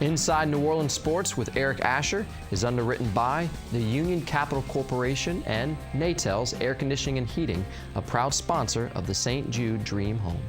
Inside New Orleans Sports with Eric Asher is underwritten by the Union Capital Corporation and Natel's Air Conditioning and Heating, a proud sponsor of the St. Jude Dream Home.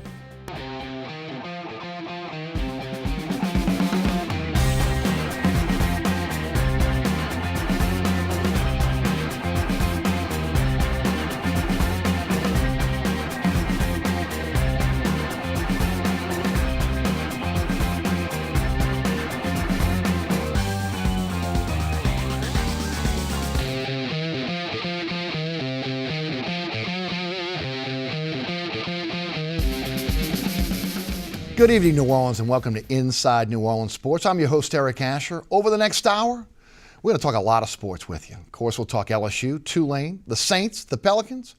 Good evening, New Orleans, and welcome to Inside New Orleans Sports. I'm your host, Eric Asher. Over the next hour, we're going to talk a lot of sports with you. Of course, we'll talk LSU, Tulane, the Saints, the Pelicans,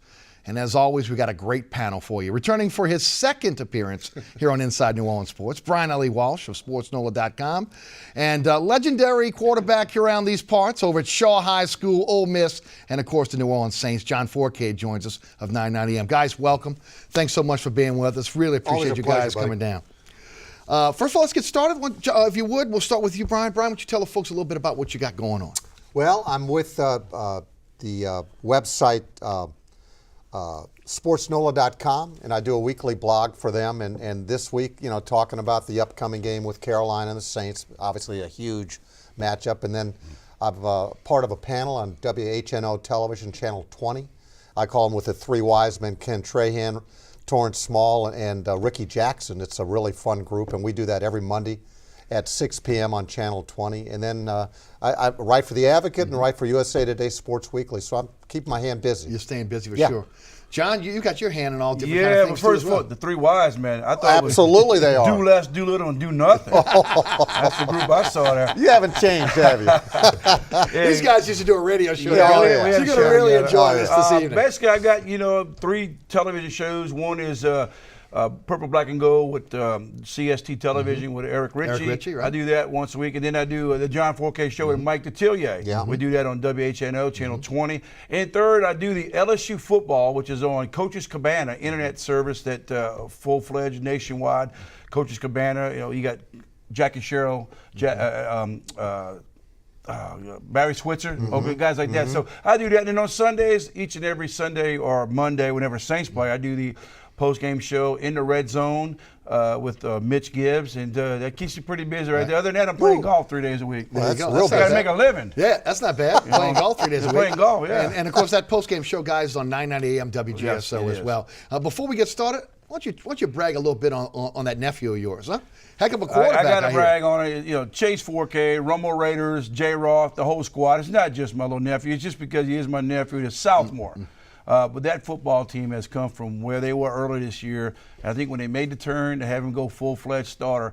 and as always, we got a great panel for you. Returning for his second appearance here on Inside New Orleans Sports, Brian Allee-Walsh of SportsNOLA.com, and legendary quarterback here around these parts over at Shaw High School, Ole Miss, and of course the New Orleans Saints. John Fourcade joins us of 990 AM. Guys, welcome. Thanks so much for being with us. Really appreciate you guys coming down. First of all, let's get started. If you would, we'll start with you, Brian. Brian, why don't you tell the folks a little bit about what you got going on? Well, I'm with the website SportsNOLA.com, and I do a weekly blog for them. And this week, talking about the upcoming game with Carolina and the Saints, obviously a huge matchup. And then I'm part of a panel on WHNO Television, Channel 20. I call them with the three wise men, Ken Trahan, Torrance Small, and Ricky Jackson. It's a really fun group, and we do that every Monday at 6 p.m. on Channel 20. And then I write for The Advocate and write for USA Today Sports Weekly, so I'm keeping my hand busy. You're staying busy for sure. John, you got your hand in all different kind of things. Yeah, but first of all, the three wise men. I thought absolutely they are. Do less, do little, and do nothing. That's the group I saw there. You haven't changed, have you? These guys used to do a radio show. Yeah, So you're going to really enjoy this evening. Basically, I got, three television shows. One is Purple, Black, and Gold with CST Television with Eric Ritchie. Eric Ritchie, right. I do that once a week. And then I do the John Fourcade Show with Mike Detillier. Yeah. We do that on WHNO, Channel 20. And third, I do the LSU Football, which is on Coach's Cabana, internet service that full-fledged nationwide. Coach's Cabana, you got Jackie Sherrill, Barry Switzer, guys like that. So I do that. And then on Sundays, each and every Sunday or Monday, whenever Saints play, I do the post-game show in the red zone with Mitch Gibbs, and that keeps you pretty busy right there. Other than that, I'm playing golf 3 days a week. There you go. Real got to make a living. Yeah, that's not bad. Playing golf 3 days a week. Playing golf, yeah. And of course, that post-game show, guys, is on 990 AM WGSO as well. Before we get started, why don't you brag a little bit on that nephew of yours, huh? Heck of a quarterback. I got to brag on it. Chase Fourcade, Rumble Raiders, J. Roth, the whole squad. It's not just my little nephew. It's just because he is my nephew. It's Southmore. But that football team has come from where they were early this year. I think when they made the turn to have him go full-fledged starter,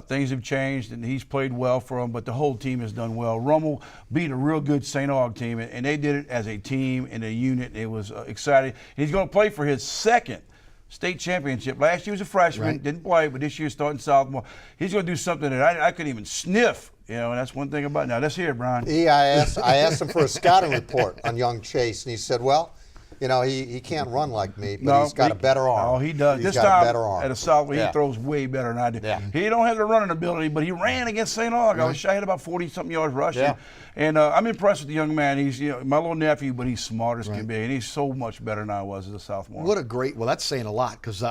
things have changed, and he's played well for them, but the whole team has done well. Rummel beat a real good St. Aug team, and they did it as a team and a unit. It was exciting. He's going to play for his second state championship. Last year he was a freshman, didn't play, but this year starting sophomore. He's going to do something that I couldn't even sniff. And that's one thing about it. Now, let's hear it, Brian. I asked him for a scouting report on young Chase, and he said, well, he can't run like me, but he's got a better arm. Oh, he does. He's this got time a better arm. at a sophomore, he throws way better than I do. Yeah. He don't have the running ability, but he ran against St. Aug. I had about 40-something yards rushing. Yeah. And I'm impressed with the young man. He's my little nephew, but he's smart as can be, and he's so much better than I was as a sophomore. Well, that's saying a lot, because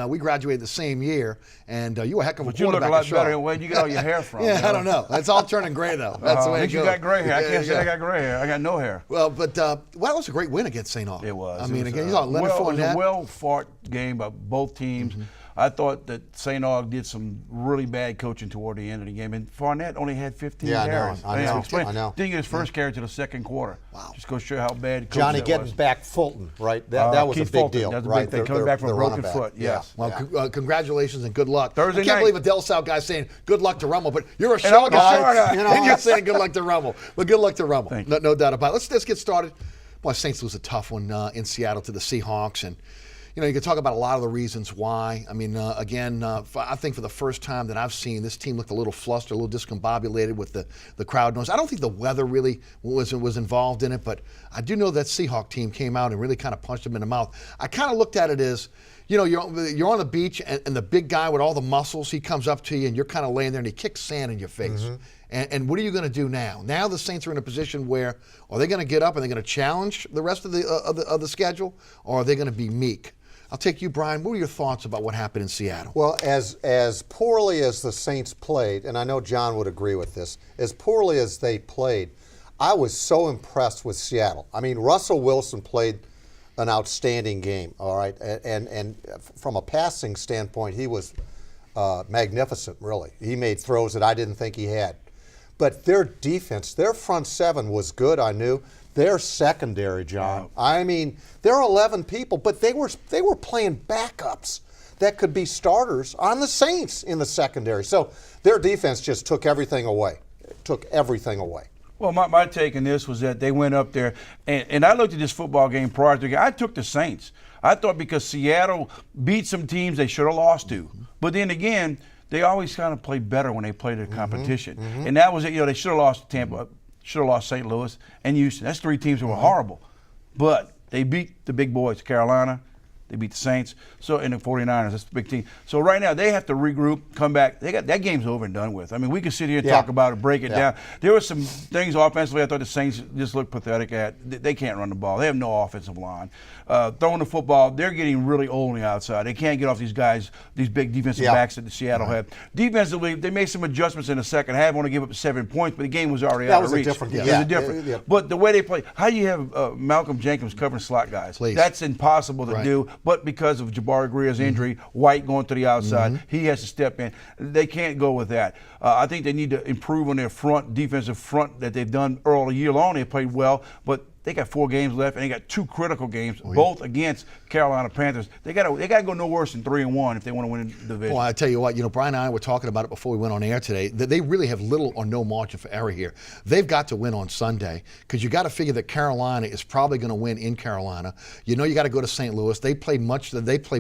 we graduated the same year, and you were a heck of a quarterback. But you look a lot better. Where'd you get all your hair from? I don't know. It's all turning gray, though. That's the way it goes. You got gray hair. I can't say I got gray hair. I got no hair. Well, but that was a great win against St. Aug. It was. I mean, again, you saw Leonard Fournette. It was a well-fought game by both teams. I thought that St. Aug did some really bad coaching toward the end of the game, and Fournette only had 15 carries. I know. Didn't get his first carry to the second quarter. Wow. Just goes to show how bad Johnny getting back Fulton, right? That was Keith a big Fulton. deal. That was a big thing. Coming back from a broken foot. Yes. Well, congratulations and good luck. Thursday I can't night. believe a Del South guy saying good luck to Rummel, but you're a Shaw guy, and you're saying good luck to Rummel. But good luck to Rummel. No doubt about it. Let's get started. Boy, Saints lose a tough one in Seattle to the Seahawks, and you can talk about a lot of the reasons why. I mean, again, I think for the first time that I've seen, this team looked a little flustered, a little discombobulated with the crowd noise. I don't think the weather really was involved in it, but I do know that Seahawk team came out and really kind of punched them in the mouth. I kind of looked at it as, you're on the beach and the big guy with all the muscles, he comes up to you and you're kind of laying there and he kicks sand in your face. Mm-hmm. And what are you going to do now? Now the Saints are in a position where are they going to get up and they're going to challenge the rest of the schedule, or are they going to be meek? I'll take you, Brian. What were your thoughts about what happened in Seattle? Well, as poorly as the Saints played, and I know John would agree with this, as poorly as they played, I was so impressed with Seattle. I mean, Russell Wilson played an outstanding game, all right? And from a passing standpoint, he was magnificent, really. He made throws that I didn't think he had. But their defense, their front seven was good, I knew. Their secondary, John. Wow. I mean, there are 11 people, but they were playing backups that could be starters on the Saints in the secondary. So their defense just took everything away. Well, my take on this was that they went up there, and I looked at this football game prior to the game. I took the Saints. I thought because Seattle beat some teams they should have lost to. But then again, they always kind of play better when they play the competition. And that was it. They should have lost to Tampa, should have lost St. Louis and Houston. That's three teams that were horrible. But they beat the big boys, Carolina. They beat the Saints, and the 49ers. That's the big team. So right now they have to regroup, come back. That game's over and done with. I mean, we could sit here and talk about it, break it down. There were some things offensively I thought the Saints just looked pathetic at. They can't run the ball. They have no offensive line. Throwing the football, they're getting really old on the outside. They can't get off these guys, these big defensive backs that the Seattle had. Defensively, they made some adjustments in the second half. Only give up 7 points, but the game was already out of reach. That was a different game. It was different. But the way they play, how do you have Malcolm Jenkins covering slot guys? Please. That's impossible to do. But because of Jabari Greer's injury, White going to the outside, he has to step in. They can't go with that. I think they need to improve on their defensive front that they've done early year long. They played well, but they got 4 games left, and they got 2 critical games, both against Carolina Panthers. They got to go no worse than 3-1 if they want to win the division. Well, I tell you what, Brian and I were talking about it before we went on air today. That they really have little or no margin for error here. They've got to win on Sunday because you got to figure that Carolina is probably going to win in Carolina. You got to go to St. Louis. They played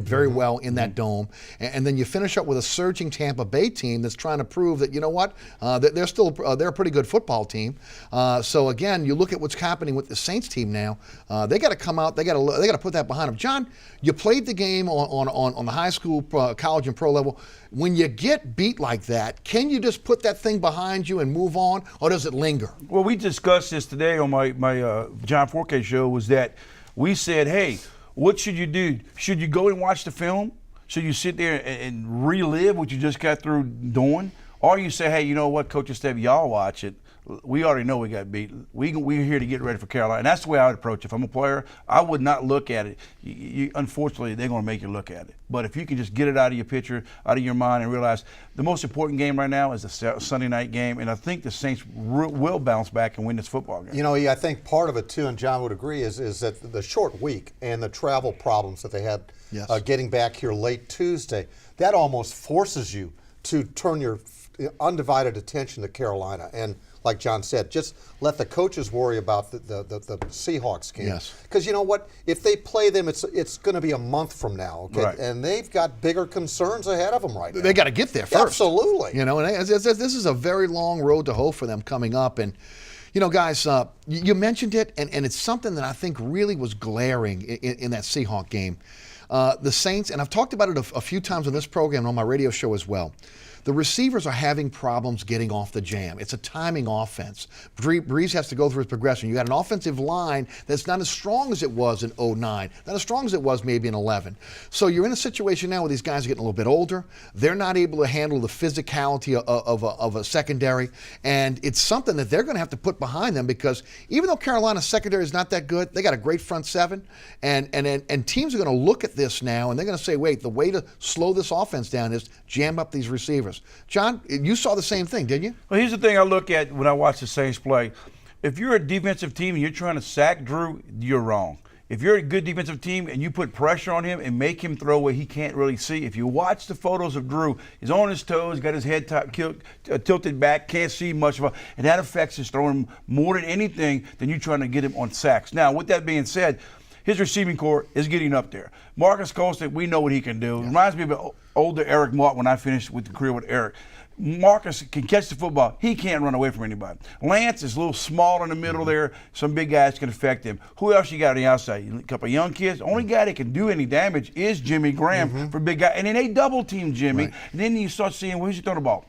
very well in that dome, and then you finish up with a surging Tampa Bay team that's trying to prove that they're a pretty good football team. So again, you look at what's happening with the Saints team now. They got to come out. They got to put that behind them. John, you played the game on the high school, college, and pro level. When you get beat like that, can you just put that thing behind you and move on, or does it linger? Well, we discussed this today on my John Fourcade show. Was that we said, hey, what should you do? Should you go and watch the film? Should you sit there and relive what you just got through doing? Or you say, hey, you know what, Coach and Steve, y'all watch it. We already know we got beat. We're here to get ready for Carolina. And that's the way I would approach it. If I'm a player, I would not look at it. Unfortunately, they're going to make you look at it. But if you can just get it out of your picture, out of your mind, and realize the most important game right now is the Sunday night game. And I think the Saints will bounce back and win this football game. I think part of it, too, and John would agree, is that the short week and the travel problems that they had getting back here late Tuesday, that almost forces you to turn your undivided attention to Carolina. And like John said, just let the coaches worry about the Seahawks game. Yes. Because you know what? If they play them, it's going to be a month from now, okay? Right. And they've got bigger concerns ahead of them right now. They got to get there first. Absolutely. And this is a very long road to hoe for them coming up. And, guys, you mentioned it, and it's something that I think really was glaring in that Seahawk game. The Saints, and I've talked about it a few times on this program and on my radio show as well. The receivers are having problems getting off the jam. It's a timing offense. Breeze has to go through his progression. You got an offensive line that's not as strong as it was in 2009, not as strong as it was maybe in 2011. So you're in a situation now where these guys are getting a little bit older. They're not able to handle the physicality of a secondary, and it's something that they're going to have to put behind them because even though Carolina's secondary is not that good, they got a great front seven, and teams are going to look at this now and they're going to say, wait, the way to slow this offense down is jam up these receivers. John, you saw the same thing, didn't you? Well, here's the thing I look at when I watch the Saints play. If you're a defensive team and you're trying to sack Drew, you're wrong. If you're a good defensive team and you put pressure on him and make him throw where he can't really see, if you watch the photos of Drew, he's on his toes, got his head tilted back, can't see much of it, and that affects his throwing more than anything than you trying to get him on sacks. Now, with that being said, his receiving core is getting up there. Marcus Colston, we know what he can do. Reminds me of an older Eric Martin when I finished with the career with Eric. Marcus can catch the football. He can't run away from anybody. Lance is a little small in the middle there. Some big guys can affect him. Who else you got on the outside? A couple of young kids. The only guy that can do any damage is Jimmy Graham for big guy. And then they double team Jimmy. Right. And then you start seeing, where's he throwing the ball?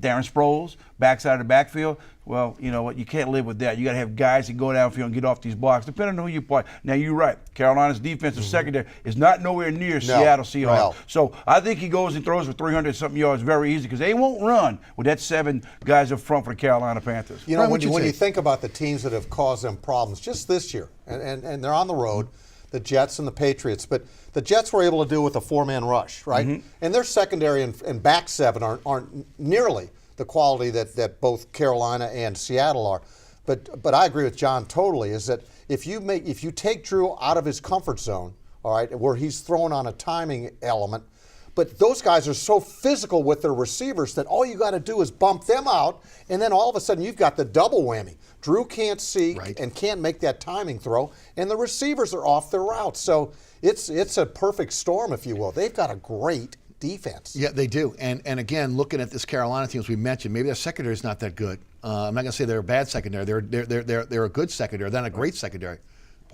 Darren Sproles, backside of the backfield. Well, you know what? You can't live with that. You got to have guys that go downfield and get off these blocks, depending on who you play. Now, you're right. Carolina's defensive secondary is not nowhere near Seattle Seahawks. No. So I think he goes and throws for 300-something yards very easy because they won't run with that 7 guys up front for the Carolina Panthers. You know, Brian, when what'd you you say? think about the teams that have caused them problems just this year, and they're on the road, the Jets and the Patriots, but the Jets were able to do with a 4-man rush, right? And their secondary and back 7 aren't nearly the quality that both Carolina and Seattle are. But I agree with John totally, is that if you take Drew out of his comfort zone, all right, where he's thrown on a timing element, but those guys are so physical with their receivers that all you got to do is bump them out, and then all of a sudden you've got the double whammy. Drew can't see and can't make that timing throw, and the receivers are off their route. So it's a perfect storm, if you will. They've got a great defense. Yeah, they do. And again, looking at this Carolina team, as we mentioned, maybe their secondary is not that good. I'm not going to say they're a bad secondary. They're a good secondary. They're not a great secondary.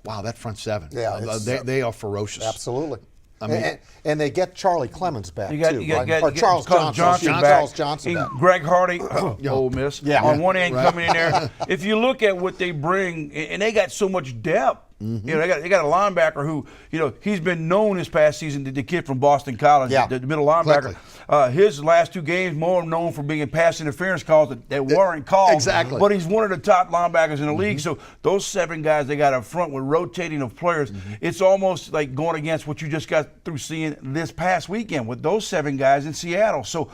Wow, that front 7. Yeah, they are ferocious. Absolutely. I mean, and they get Charlie Clemens back or Charles Johnson back. Charles Johnson And back. Greg Hardy, Ole Miss, on one end coming in there. If you look at what they bring, and they got so much depth. You know, they got a linebacker who, you know, he's been known this past season, the kid from Boston College, the middle linebacker. His last 2 games more known for being pass interference calls that weren't called. Exactly. But he's one of the top linebackers in the league. So those 7 guys they got up front with rotating of players, it's almost like going against what you just got through seeing this past weekend with those 7 guys in Seattle. So,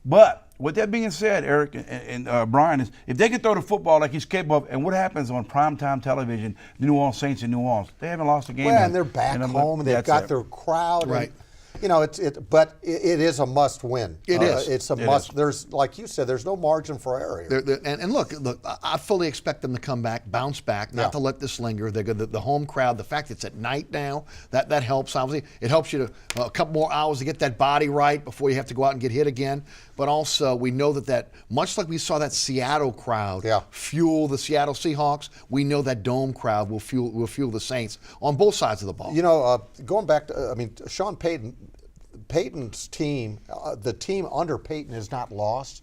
but with that being said, Eric and Brian, is if they can throw the football like he's capable of, and what happens on primetime television, the New Orleans Saints in New Orleans, they haven't lost a game. Well, and they're back home, and they've got their crowd. Right. And, you know, but it is a must win. It is. It's a must. There's, like you said, there's no margin for error here. And look, I fully expect them to come back, bounce back, not to let this linger. They're good. The home crowd, the fact it's at night now, that helps. Obviously, it helps you to a couple more hours to get that body right before you have to go out and get hit again. But also, we know that much like we saw that Seattle crowd fuel the Seattle Seahawks, we know that dome crowd will fuel the Saints on both sides of the ball. You know, going back to, Sean Payton's team, the team under Payton has not lost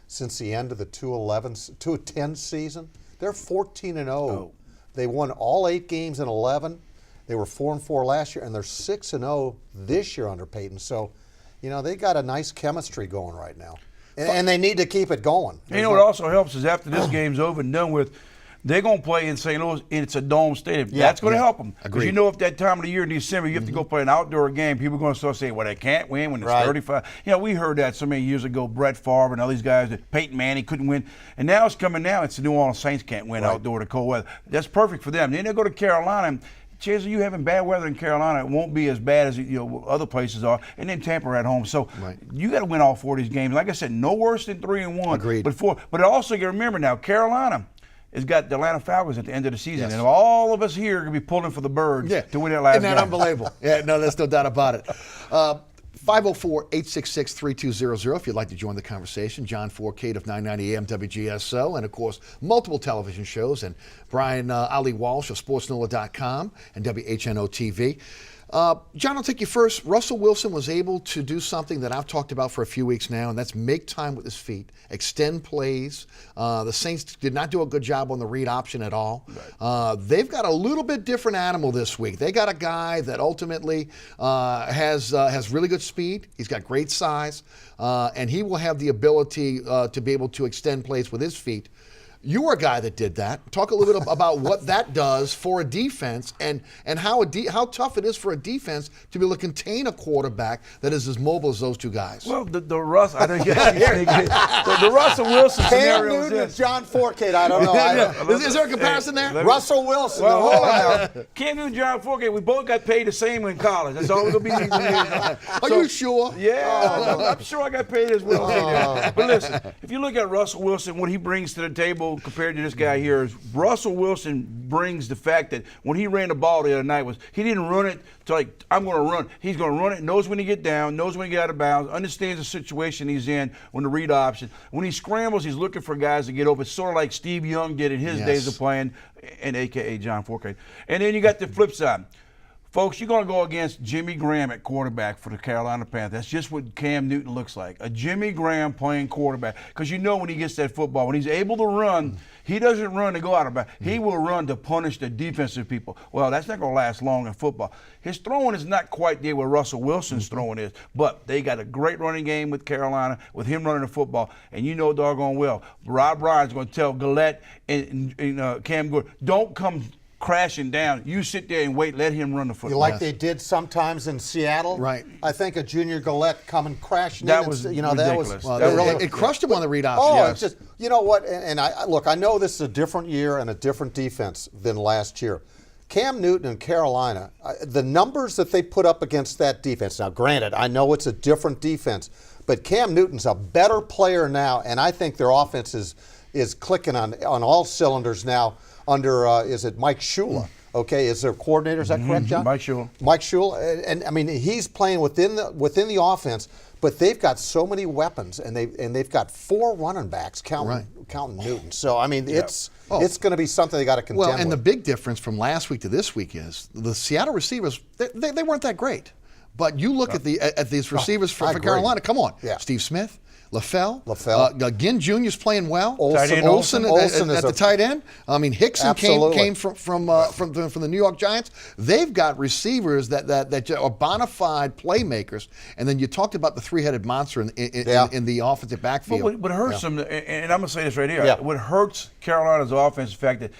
since the end of the 2010 season. They're 14-0. They won all 8 games in 11. They were 4-4 last year, and they're 6-0 this year under Payton. So, you know, they got a nice chemistry going right now, and they need to keep it going. You know what also helps is after this game's over and done with, they're going to play in St. Louis, and it's a dome stadium. That's going to help them. Because you know, if that time of the year in December you have to go play an outdoor game, people are going to start saying, well, they can't win when it's 35. You know, we heard that so many years ago, Brett Favre and all these guys, that Peyton Manning couldn't win. And now it's coming now. It's the New Orleans Saints can't win outdoor to cold weather. That's perfect for them. Then they go to Carolina, and chances of you having bad weather in Carolina, it won't be as bad as other places are. And then Tampa at home. So you got to win all 4 of these games. Like I said, no worse than 3-1. Agreed. But also you remember now, Carolina has got the Atlanta Falcons at the end of the season. And all of us here are going to be pulling for the Birds to win that last game. Isn't that unbelievable? No, there's no doubt about it. 504-866-3200 if you'd like to join the conversation. John Fourcade of 990 AM WGSO, and of course multiple television shows, and Brian Allee-Walsh of SportsNOLA.com and WHNO TV. John, I'll take you first. Russell Wilson was able to do something that I've talked about for a few weeks now, and that's make time with his feet, extend plays. The Saints did not do a good job on the read option at all. They've got a little bit different animal this week. They got a guy that ultimately has really good speed. He's got great size, and he will have the ability to be able to extend plays with his feet. You were a guy that did that. Talk a little bit about what that does for a defense, and how tough it is for a defense to be able to contain a quarterback that is as mobile as those 2 guys. Well, the Russell Wilson Cam scenario Newton is and John Fourcade. I don't know. Is there a comparison there? Russell Wilson. Well, hold on now. Cam Newton and John Fourcade, we both got paid the same in college. That's all we're going to be. Are you sure? Yeah, I'm sure I got paid as well. But listen, if you look at Russell Wilson, what he brings to the table people compared to this guy here is Russell Wilson brings the fact that when he ran the ball the other night he didn't run it to like, I'm going to run. He's going to run it, knows when to get down, knows when to get out of bounds, understands the situation he's in when to read option. When he scrambles, he's looking for guys to get open. It's sort of like Steve Young did in his days of playing, and a.k.a. John Fourcade. And then you got the flip side. Folks, you're going to go against Jimmy Graham at quarterback for the Carolina Panthers. That's just what Cam Newton looks like. A Jimmy Graham playing quarterback. Because you know when he gets that football, when he's able to run, he doesn't run to go out of bounds. He will run to punish the defensive people. Well, that's not going to last long in football. His throwing is not quite there where Russell Wilson's throwing is, but they got a great running game with Carolina, with him running the football. And you know doggone well, Rob Ryan's going to tell Gillette and Cam Gordon, don't come crashing down. You sit there and wait, let him run the football. Like they did sometimes in Seattle. Right. I think a Junior Gillette coming crashing that in. Was ridiculous. that was Well, it crushed him on the read option. Oh, Yes. it's just, you know what, and I know this is a different year and a different defense than last year. Cam Newton and Carolina, the numbers that they put up against that defense, now granted, I know it's a different defense, but Cam Newton's a better player now, and I think their offense is clicking on all cylinders now under, is it Mike Shula? Okay, is their coordinator, is that correct, John? Mike Shula. Mike Shula, and I mean, he's playing within the offense, but they've got so many weapons, and they've got 4 running backs counting Newton. So I mean, it's going to be something they got to contend with. Well, and the big difference from last week to this week is the Seattle receivers. They weren't that great, but you look at these receivers for Carolina. Come on, Steve Smith. LaFell. Ginn Jr.'s playing well. Olsen at the tight end. I mean, Hickson came from the New York Giants. They've got receivers that are bona fide playmakers. And then you talked about the three-headed monster in the offensive backfield. But what hurts them, and I'm going to say this right here, what hurts Carolina's offense is the fact that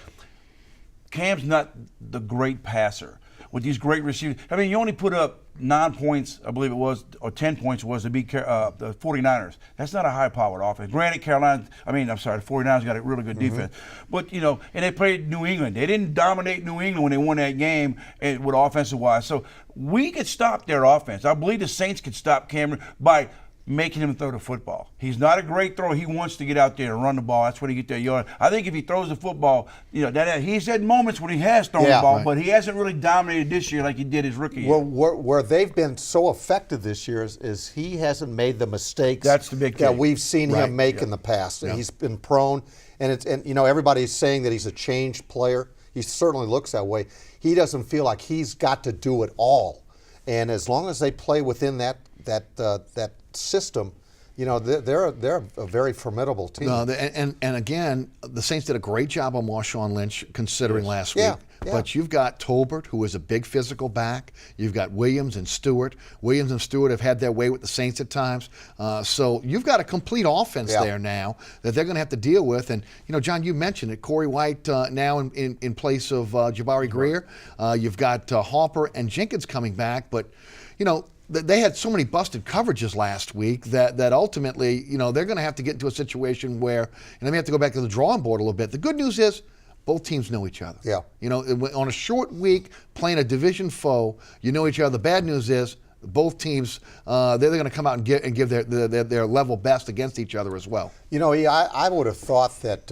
Cam's not the great passer with these great receivers. I mean, you only put up 9 points, I believe it was, or 10 points was to beat the 49ers. That's not a high-powered offense. Granted, the 49ers got a really good defense. But, and they played New England. They didn't dominate New England when they won that game with offensive-wise. So we could stop their offense. I believe the Saints could stop Cameron by making him throw the football. He's not a great thrower. He wants to get out there and run the ball. That's when he get their yard. I think if he throws the football, he's had moments when he has thrown the ball, but he hasn't really dominated this year like he did his rookie year. Where they've been so effective this year is he hasn't made the mistakes That's the big thing. that we've seen him make in the past. Yeah. He's been prone, and everybody's saying that he's a changed player. He certainly looks that way. He doesn't feel like he's got to do it all, and as long as they play within that system, they're a very formidable team. No, and again, the Saints did a great job on Marshawn Lynch considering last week. Yeah. But you've got Tolbert, who is a big physical back. You've got Williams and Stewart. Williams and Stewart have had their way with the Saints at times. So you've got a complete offense there now that they're going to have to deal with. And, John, you mentioned it. Corey White now in place of Jabari Greer. You've got Harper and Jenkins coming back. But, they had so many busted coverages last week that ultimately, they're going to have to get into a situation where, they may have to go back to the drawing board a little bit. The good news is both teams know each other. Yeah. On a short week playing a division foe, you know each other. The bad news is both teams, they're going to come out and give their level best against each other as well. I would have thought that,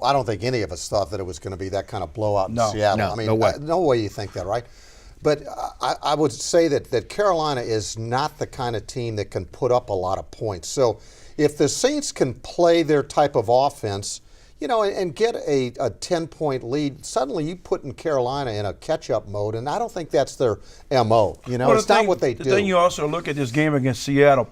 I don't think any of us thought that it was going to be that kind of blowout in Seattle. No way you think that, right? But I would say that Carolina is not the kind of team that can put up a lot of points. So if the Saints can play their type of offense, and get a 10-point lead, suddenly you put in Carolina in a catch-up mode, and I don't think that's their MO. It's not what they do. The thing you also look at this game against Seattle,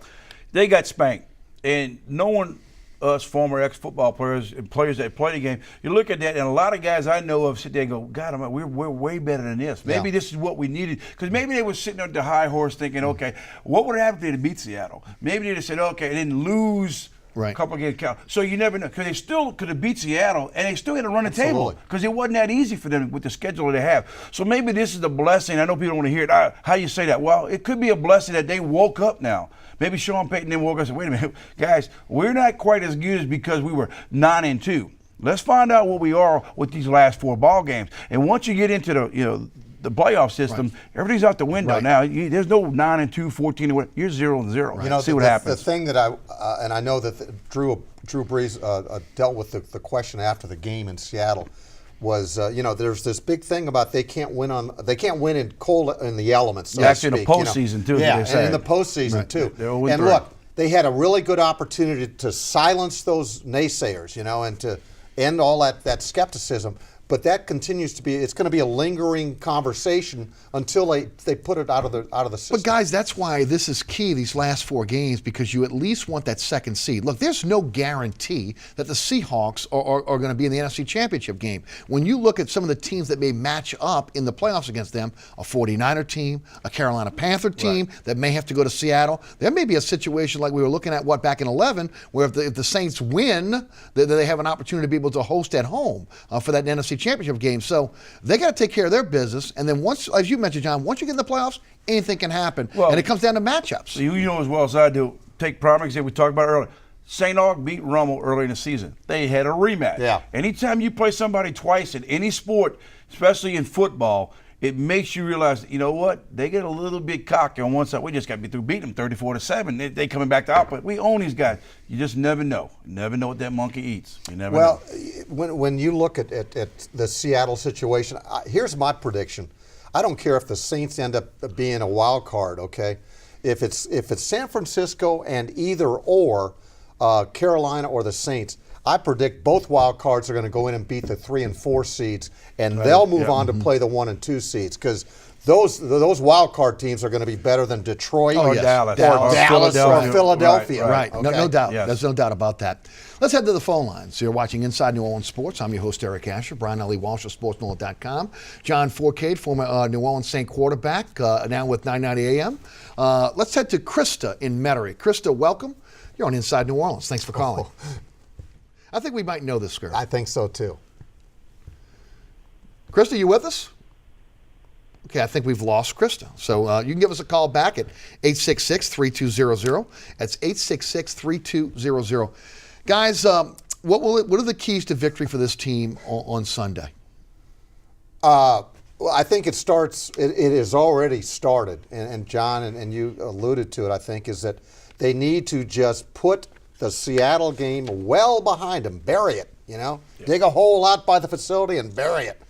they got spanked, and no one, us former ex-football players and players that play the game, you look at that, and a lot of guys I know of sit there and go, God, we're way better than this. Maybe this is what we needed. Because maybe they were sitting on the high horse thinking, okay, what would happen if they beat Seattle? Maybe they just said, okay, they didn't lose a couple of games. So you never know. Because they still could have beat Seattle, and they still had to run the table. Because it wasn't that easy for them with the schedule they have. So maybe this is a blessing. I know people don't want to hear it. How you say that? Well, it could be a blessing that they woke up now. Maybe Sean Payton then woke up and said, wait a minute, guys, we're not quite as good as because we were 9-2. Let's find out what we are with these last 4 ball games. And once you get into the playoff system, everything's out the window now. There's no 9-2, 14. You're 0-0. You know, see what happens. The thing that I know that Drew Brees dealt with the question after the game in Seattle was, there's this big thing about they can't win in the elements. So actually, in the postseason too. Yeah, and in the postseason too. And look, they had a really good opportunity to silence those naysayers, and to end all that skepticism. But that continues to be, it's going to be a lingering conversation until they put it out of the system. But guys, that's why this is key, these last 4 games, because you at least want that second seed. Look, there's no guarantee that the Seahawks are going to be in the NFC Championship game. When you look at some of the teams that may match up in the playoffs against them, a 49er team, a Carolina Panther team that may have to go to Seattle, there may be a situation like we were looking at, back in 11, where if the Saints win, they have an opportunity to be able to host at home for that NFC Championship game. So they got to take care of their business. And then once, as you mentioned, John, once you get in the playoffs, anything can happen. And it comes down to matchups. You know as well as I do, take prime example, we talked about earlier. St. Aug beat Rummel early in the season. They had a rematch. Yeah. Anytime you play somebody twice in any sport, especially in football, it makes you realize, you know what? They get a little bit cocky on one side. We just got to be through beating them 34-7. They coming back to output. We own these guys. You just never know. You never know what that monkey eats. You never know. When you look at the Seattle situation, here's my prediction. I don't care if the Saints end up being a wild card, okay? If it's San Francisco and either or Carolina or the Saints, I predict both wild cards are going to go in and beat the 3 and 4 seeds, and they'll move on to play the 1 and 2 seeds, because those wild card teams are going to be better than Detroit or Dallas or Philadelphia. Right. Okay. No doubt. Yes. There's no doubt about that. Let's head to the phone lines. So you're watching Inside New Orleans Sports. I'm your host, Eric Asher. Brian Allee-Walsh of SportsNola.com. John Fourcade, former New Orleans Saint quarterback, now with 990 AM. Let's head to Krista in Metairie. Krista, welcome. You're on Inside New Orleans. Thanks for calling. I think we might know this girl. I think so too. Krista, you with us? Okay, I think we've lost Krista. So you can give us a call back at 866-3200. That's 866-3200. Guys, what are the keys to victory for this team on Sunday? Well, I think it starts. It has already started, and John and you alluded to it. I think is that they need to just put the Seattle game well behind them, bury it. Dig a hole out by the facility and bury it.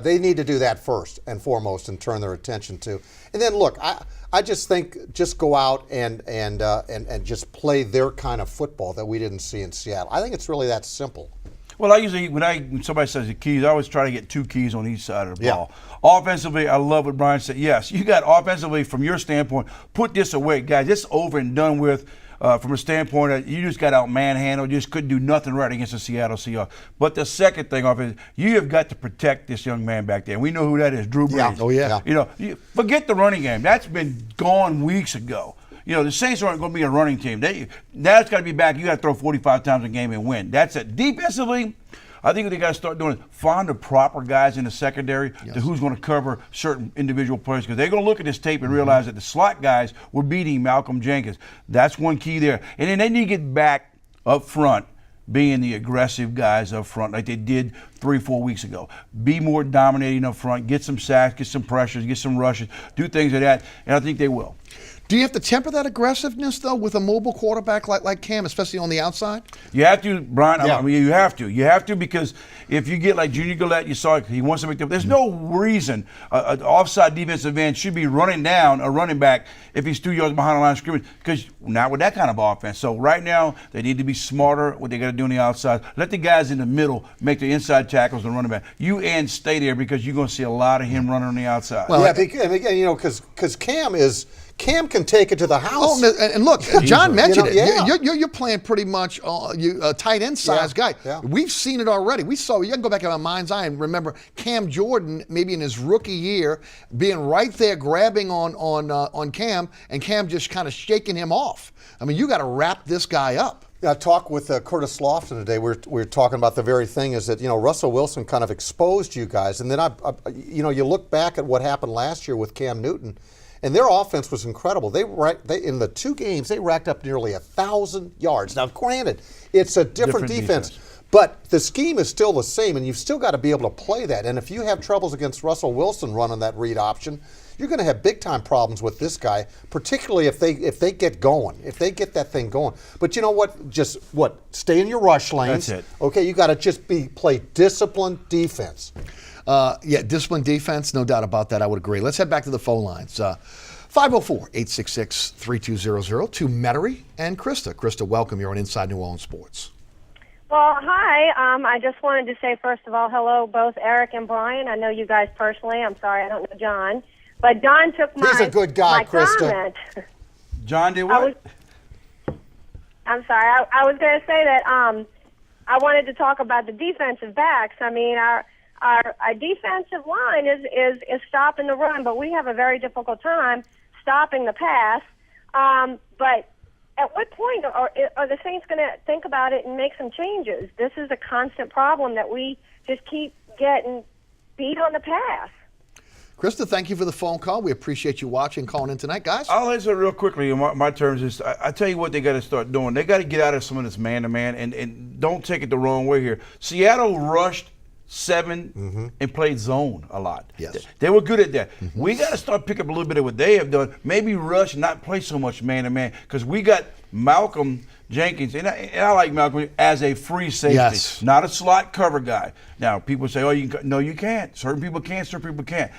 They need to do that first and foremost and turn their attention to. And then look, I just think just go out and just play their kind of football that we didn't see in Seattle. I think it's really that simple. Well, I usually, when somebody says the keys, I always try to get 2 keys on each side of the ball. Offensively, I love what Brian said. Yes, you got offensively, from your standpoint, put this away. Guys, it's over and done with. From a standpoint that you just got out manhandled, you just couldn't do nothing right against the Seattle Seahawks. But the second thing off is you have got to protect this young man back there. We know who that is, Drew Brees. Yeah. Oh, yeah. Forget the running game. That's been gone weeks ago. The Saints aren't going to be a running team. That's got to be back. You got to throw 45 times a game and win. That's it. Defensively, I think what they got to start doing is find the proper guys in the secondary to who's going to cover certain individual players, because they're going to look at this tape and realize that the slot guys were beating Malcolm Jenkins. That's one key there. And then they need to get back up front, being the aggressive guys up front like they did 3-4 weeks ago. Be more dominating up front, get some sacks, get some pressures, get some rushes, do things like that, and I think they will. Do you have to temper that aggressiveness, though, with a mobile quarterback like Cam, especially on the outside? You have to, Brian. I mean, you have to. You have to, because if you get like Junior Gillette, you saw he wants to make them. There's no reason an offside defensive end should be running down a running back if he's 2 yards behind the line of scrimmage, because not with that kind of offense. So right now, they need to be smarter what they got to do on the outside. Let the guys in the middle make the inside tackles and running back. You and stay there, because you're going to see a lot of him running on the outside. Well, because Cam can take it to the house. Oh, and look, John mentioned it. You're playing pretty much a tight end size guy. Yeah. We've seen it already. You can go back in my mind's eye and remember Cam Jordan, maybe in his rookie year, being right there grabbing on Cam, and Cam just kind of shaking him off. I mean, you got to wrap this guy up. I talked with Curtis Lofton today. We were talking about the very thing, is that Russell Wilson kind of exposed you guys, and then you look back at what happened last year with Cam Newton. And their offense was incredible. They in the 2 games, they racked up nearly 1,000 yards. Now, granted, it's a different defense. But the scheme is still the same, and you've still got to be able to play that. And if you have troubles against Russell Wilson running that read option, you're going to have big-time problems with this guy, particularly if they get going, if they get that thing going. But you know what? Just stay in your rush lanes. That's it. Okay, you got to just play disciplined defense. Yeah, disciplined defense, no doubt about that. I would agree. Let's head back to the phone lines. 504-866-3200 to Metairie and Krista. Krista, welcome. You're on Inside New Orleans Sports. Well, hi. I just wanted to say, first of all, hello, both Eric and Brian. I know you guys personally. I'm sorry, I don't know John. But Don took He's a good guy, Krista. comment. John did what? I'm sorry. I was going to say that I wanted to talk about the defensive backs. I mean, our defensive line is stopping the run, but we have a very difficult time stopping the pass. But at what point are the Saints going to think about it and make some changes? This is a constant problem that we just keep getting beat on the pass. Krista, thank you for the phone call. We appreciate you watching, calling in tonight, guys. I'll answer real quickly in my terms. Is I tell you what they got to start doing. They got to get out of some of this man-to-man, and don't take it the wrong way here. Seattle rushed 7 and played zone a lot. Yes. They were good at that. We got to start picking up a little bit of what they have done. Maybe rush and not play so much man-to-man, because we got Malcolm Jenkins, and I like Malcolm as a free safety, Yes. not a slot cover guy. Now, people say, oh, no, you can't. Certain people can, certain people can't.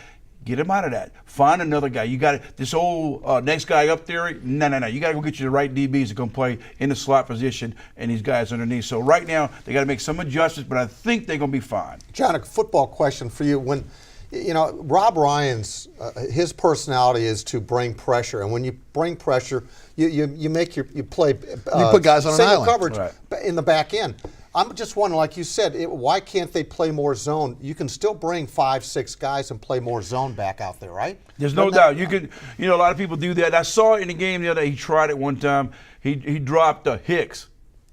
Get him out of that. Find another guy. You got this old next guy up there. No. You got to go get you the right DBs that can play in the slot position and these guys underneath. So right now they got to make some adjustments, but I think they're going to be fine. John, a football question for you. When Rob Ryan's his personality is to bring pressure, and when you bring pressure, you play You put guys on an single island. coverage Right. in the back end. I'm just wondering, like you said, why can't they play more zone? You can still bring 5-6 guys and play more zone back out there, right? There's no doubt. You could, a lot of people do that. I saw it in the game the other day. He tried it one time. He dropped Hicks.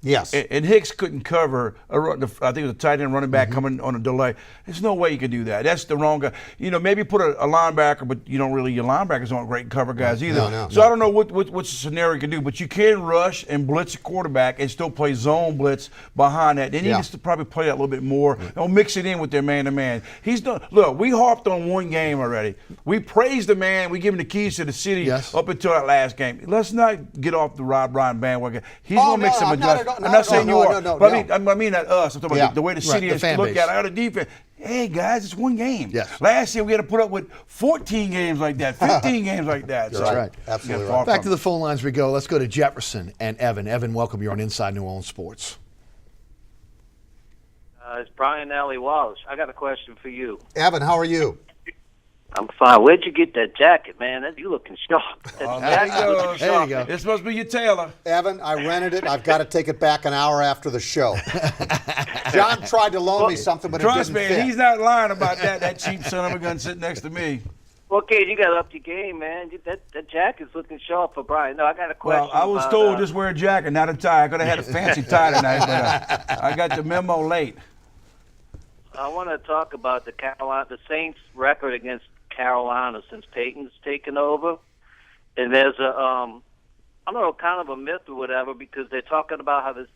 Yes. And Hicks couldn't cover, I think it was a tight end running back coming on a delay. There's no way you can do that. That's the wrong guy. Maybe put a linebacker, but your linebackers aren't great cover guys either. No. I don't know what the scenario you can do, but you can rush and blitz a quarterback and still play zone blitz behind that. Then he needs to probably play that a little bit more. Don't mix it in with their man-to-man. He's done. Look, we harped on one game already. We praised the man. We give him the keys to the city up until that last game. Let's not get off the Rob Ryan bandwagon. He's going to make some adjustments. I'm not saying you are. But I mean not us. I'm talking about the way the city is to look at our defense. Hey, guys, it's one game. Yes. Last year we had to put up with 14 games like that, 15 games like that. That's right. Absolutely right. Back to the phone lines we go. Let's go to Jefferson and Evan. Evan, welcome. You're on Inside New Orleans Sports. It's Brian Allee-Walsh. I got a question for you. Evan, how are you? I'm fine. Where'd you get that jacket, man? You looking sharp. There you go. There you go. It's supposed to be your tailor. Evan, I rented it. I've got to take it back an hour after the show. John tried to loan me something, but Trust it me, didn't fit. he's not lying about that. That cheap son of a gun sitting next to me. Okay, you got to up your game, man. That jacket's looking sharp for Brian. No, I got a question. Well, I was told just wear a jacket, not a tie. I could have had a fancy tie tonight, but I got the memo late. I want to talk about the Saints' record against Carolina since Peyton's taken over. And there's I don't know, kind of a myth or whatever, because they're talking about how the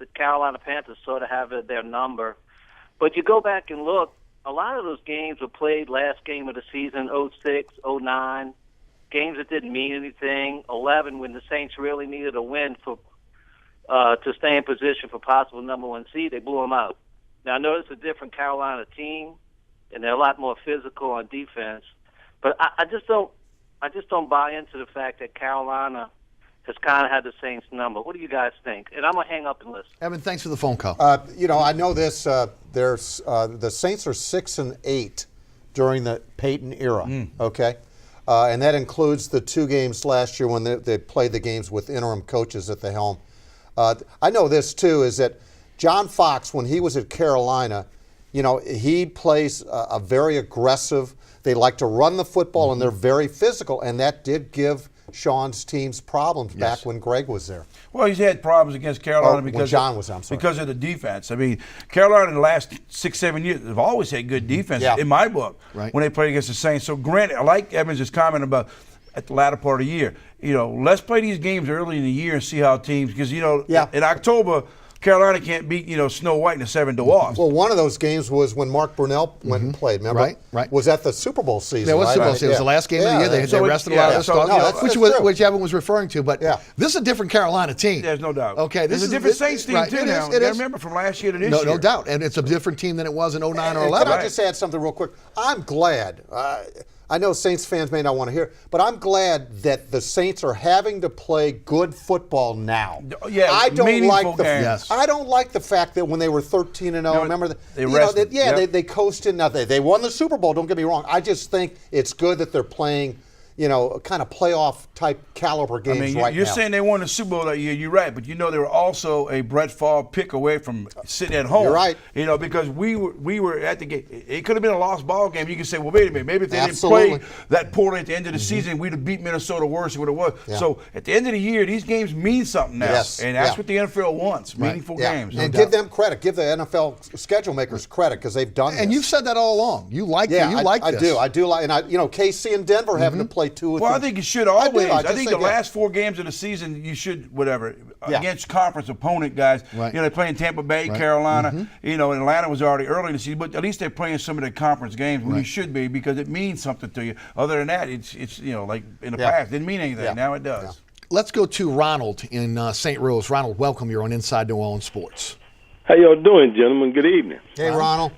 Carolina Panthers sort of have their number. But you go back and look, a lot of those games were played last game of the season, 06, 09, games that didn't mean anything, 11 when the Saints really needed a win to stay in position for possible number 1 seed. They blew them out. Now, I know it's a different Carolina team, and they're a lot more physical on defense. But I just don't buy into the fact that Carolina has kind of had the Saints number. What do you guys think? And I'm going to hang up and listen. Evan, thanks for the phone call. I know this. The Saints are 6-8 during the Peyton era. Okay, and that includes the 2 games last year when they played the games with interim coaches at the helm. I know this too is that John Fox, when he was at Carolina, he plays a very aggressive. They like to run the football, and they're very physical, and that did give Sean's teams problems back when Greg was there. Well, he's had problems against Carolina because John was. I'm sorry. Because of the defense. I mean, Carolina in the last 6-7 years have always had good defense in my book when they played against the Saints. So, granted, I like Evans' comment about at the latter part of the year. Let's play these games early in the year and see how teams, because in October, Carolina can't beat Snow White and the Seven Dwarfs. Well, one of those games was when Mark Brunell went and played. Remember? Right. Was at the Super Bowl season. Yeah, it was right? Super Bowl season. It was the last game of the year. They rested a lot of their stars, that's true. which Evan was referring to. But this is a different Carolina team. There's no doubt. Okay, this is a different Saints team too now. I remember from last year to this year. No doubt, and it's a different team than it was in 09 or 11. Can I just add something real quick? I'm glad. I know Saints fans may not want to hear, but I'm glad that the Saints are having to play good football now. Yeah, I don't like games. I don't like the fact that when they were 13-0, remember that? They coasted. Now they won the Super Bowl. Don't get me wrong. I just think it's good that they're playing, kind of playoff type caliber games right now. You're saying they won the Super Bowl that year. You're right, but they were also a Brett Favre pick away from sitting at home. You're right. Because we were at the game. It could have been a lost ball game. You could say, well, wait a minute, maybe if they didn't play that poorly at the end of the season, we'd have beat Minnesota worse than what it was. Yeah. So at the end of the year, these games mean something now, and that's what the NFL wants: meaningful games. And give them credit. Give the NFL schedule makers credit because they've done this. And you've said that all along. You like it. You like this. I do like, and KC and Denver having to play 2 or 3. Well, I think you should always. I think the last 4 games of the season, you should against conference opponent guys. Right. They're playing Tampa Bay, Carolina. And Atlanta was already early in the season, but at least they're playing some of the conference games when you should be because it means something to you. Other than that, it's like in the past, it didn't mean anything. Now it does. Yeah. Let's go to Ronald in St. Rose. Ronald, welcome. You're on Inside New Orleans Sports. How y'all doing, gentlemen? Good evening. Hey, Ronald.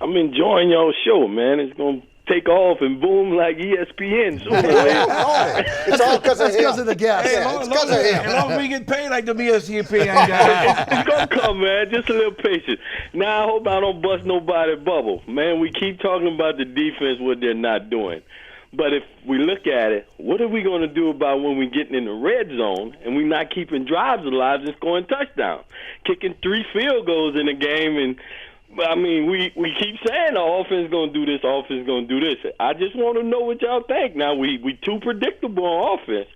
I'm enjoying y'all's show, man. It's going to take off and boom like ESPN sooner or later. It's all because of the guests. It's because of him. As long as we get paid like the ESPN guys. It's going to come, man. Just a little patience. Now, I hope I don't bust nobody's bubble. Man, we keep talking about the defense, what they're not doing. But if we look at it, what are we going to do about when we're getting in the red zone and we're not keeping drives alive and scoring touchdowns? Kicking 3 field goals in a game, and we keep saying the offense is going to do this, offense is going to do this. I just want to know what y'all think. Now, we too predictable on offense.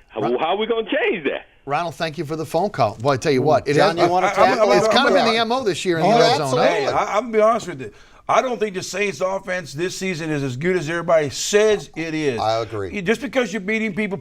How are we going to change that? Ronald, thank you for the phone call. Boy, I tell you what, you want to tackle it's kind of been the MO this year in the red zone. Hey, I'm going to be honest with you. I don't think the Saints offense this season is as good as everybody says it is. I agree. Just because you're beating people,